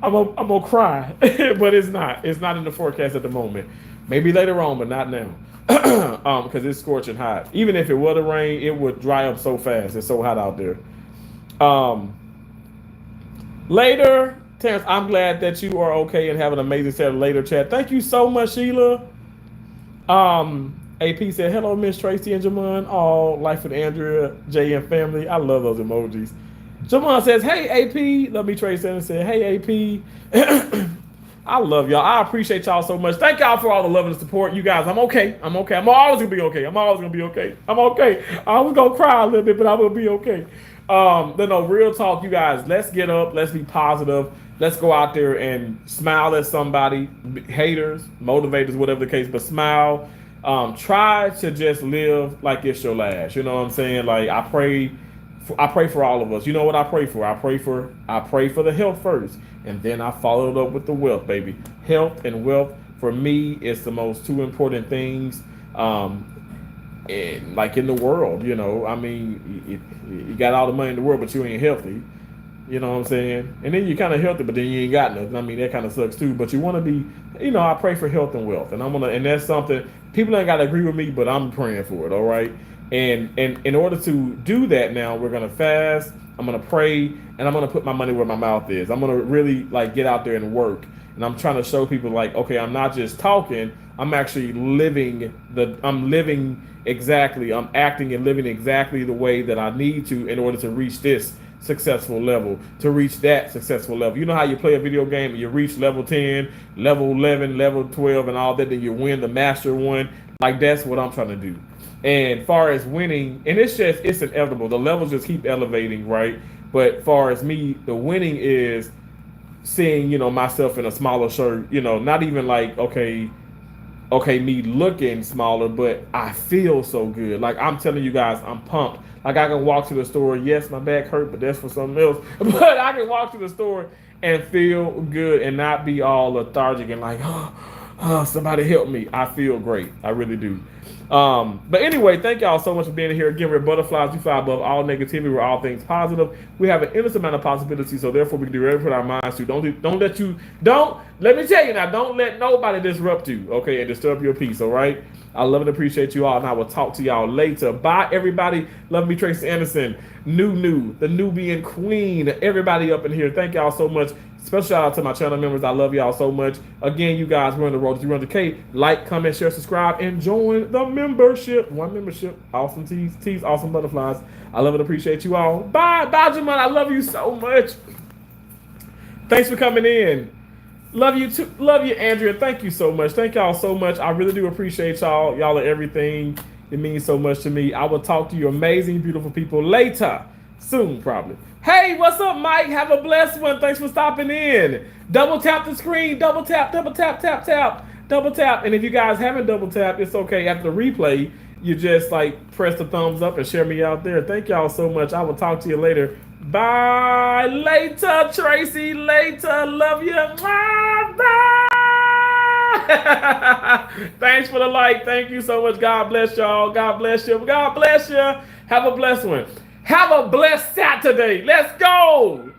I'm gonna cry. But it's not in the forecast at the moment. Maybe later on, but not now. Because it's scorching hot. Even if it were to rain, it would dry up so fast. It's so hot out there. Later, Terrence, I'm glad that you are okay and have an amazing Saturday later, chat. Thank you so much, Sheila. AP said, hello, Miss Tracy and Jamon. All life with Andrea, J, and family. I love those emojis. Jamon says, hey, AP. Let me Tracy and said, hey, AP. I love y'all. I appreciate y'all so much. Thank y'all for all the love and the support. You guys, I'm okay. I'm always going to be okay. I'm okay. I was going to cry a little bit, but I will be okay. No, real talk, you guys. Let's get up. Let's be positive. Let's go out there and smile at somebody. Haters, motivators, whatever the case, but smile. Try to just live like it's your last. You know what I'm saying? Like, I pray for all of us. You know what I pray for? I pray for the health first, and then I follow it up with the wealth, baby. Health and wealth for me is the most 2 important things. Like in the world, I mean, you got all the money in the world, but you ain't healthy. You know what I'm saying? And then you're kind of healthy, but then you ain't got nothing. I mean, that kind of sucks too. But you want to be, I pray for health and wealth, and and that's something people ain't got to agree with me, but I'm praying for it. All right. And in order to do that now, we're gonna fast, I'm gonna pray, and I'm gonna put my money where my mouth is. I'm gonna really like get out there and work. And I'm trying to show people like, okay, I'm not just talking, I'm actually I'm living exactly, I'm acting and living exactly the way that I need to in order to reach this successful level, to reach that successful level. You know how you play a video game and you reach level 10, level 11, level 12 and all that, then you win the master one. Like that's what I'm trying to do. And far as winning, and it's inevitable. The levels just keep elevating, right? But far as me, the winning is seeing, myself in a smaller shirt, not even like, okay, me looking smaller, but I feel so good. Like I'm telling you guys, I'm pumped. Like I can walk to the store. Yes, my back hurt, but that's for something else. But I can walk to the store and feel good and not be all lethargic and like, oh, somebody help me. I feel great. I really do. But anyway, thank y'all so much for being here. Again, we're butterflies. We fly above all negativity. We're all things positive. We have an endless amount of possibilities, so therefore we can do whatever we put our minds to. Don't let me tell you now, don't let nobody disrupt you, okay, and disturb your peace, all right? I love and appreciate you all, and I will talk to y'all later. Bye, everybody. Love me, Tracy Anderson. New, the Nubian queen. Everybody up in here. Thank y'all so much. Special shout out to my channel members. I love y'all so much. Again, you guys, we're on the road to 300K. Like, comment, share, subscribe, and join the membership. One membership. Awesome teas, awesome butterflies. I love and appreciate you all. Bye, Jamon. I love you so much. Thanks for coming in. Love you too. Love you, Andrea. Thank you so much. Thank y'all so much. I really do appreciate y'all. Y'all are everything. It means so much to me. I will talk to you amazing, beautiful people later. Soon, probably. Hey, what's up, Mike? Have a blessed one. Thanks for stopping in. Double tap the screen. Double tap, tap, double tap. And if you guys haven't double tapped, it's okay. After the replay, you just like press the thumbs up and share me out there. Thank y'all so much. I will talk to you later. Bye. Later, Tracy. Later. Love you. Bye. Thanks for the like. Thank you so much. God bless y'all. God bless you. God bless you. Have a blessed one. Have a blessed Saturday. Let's go.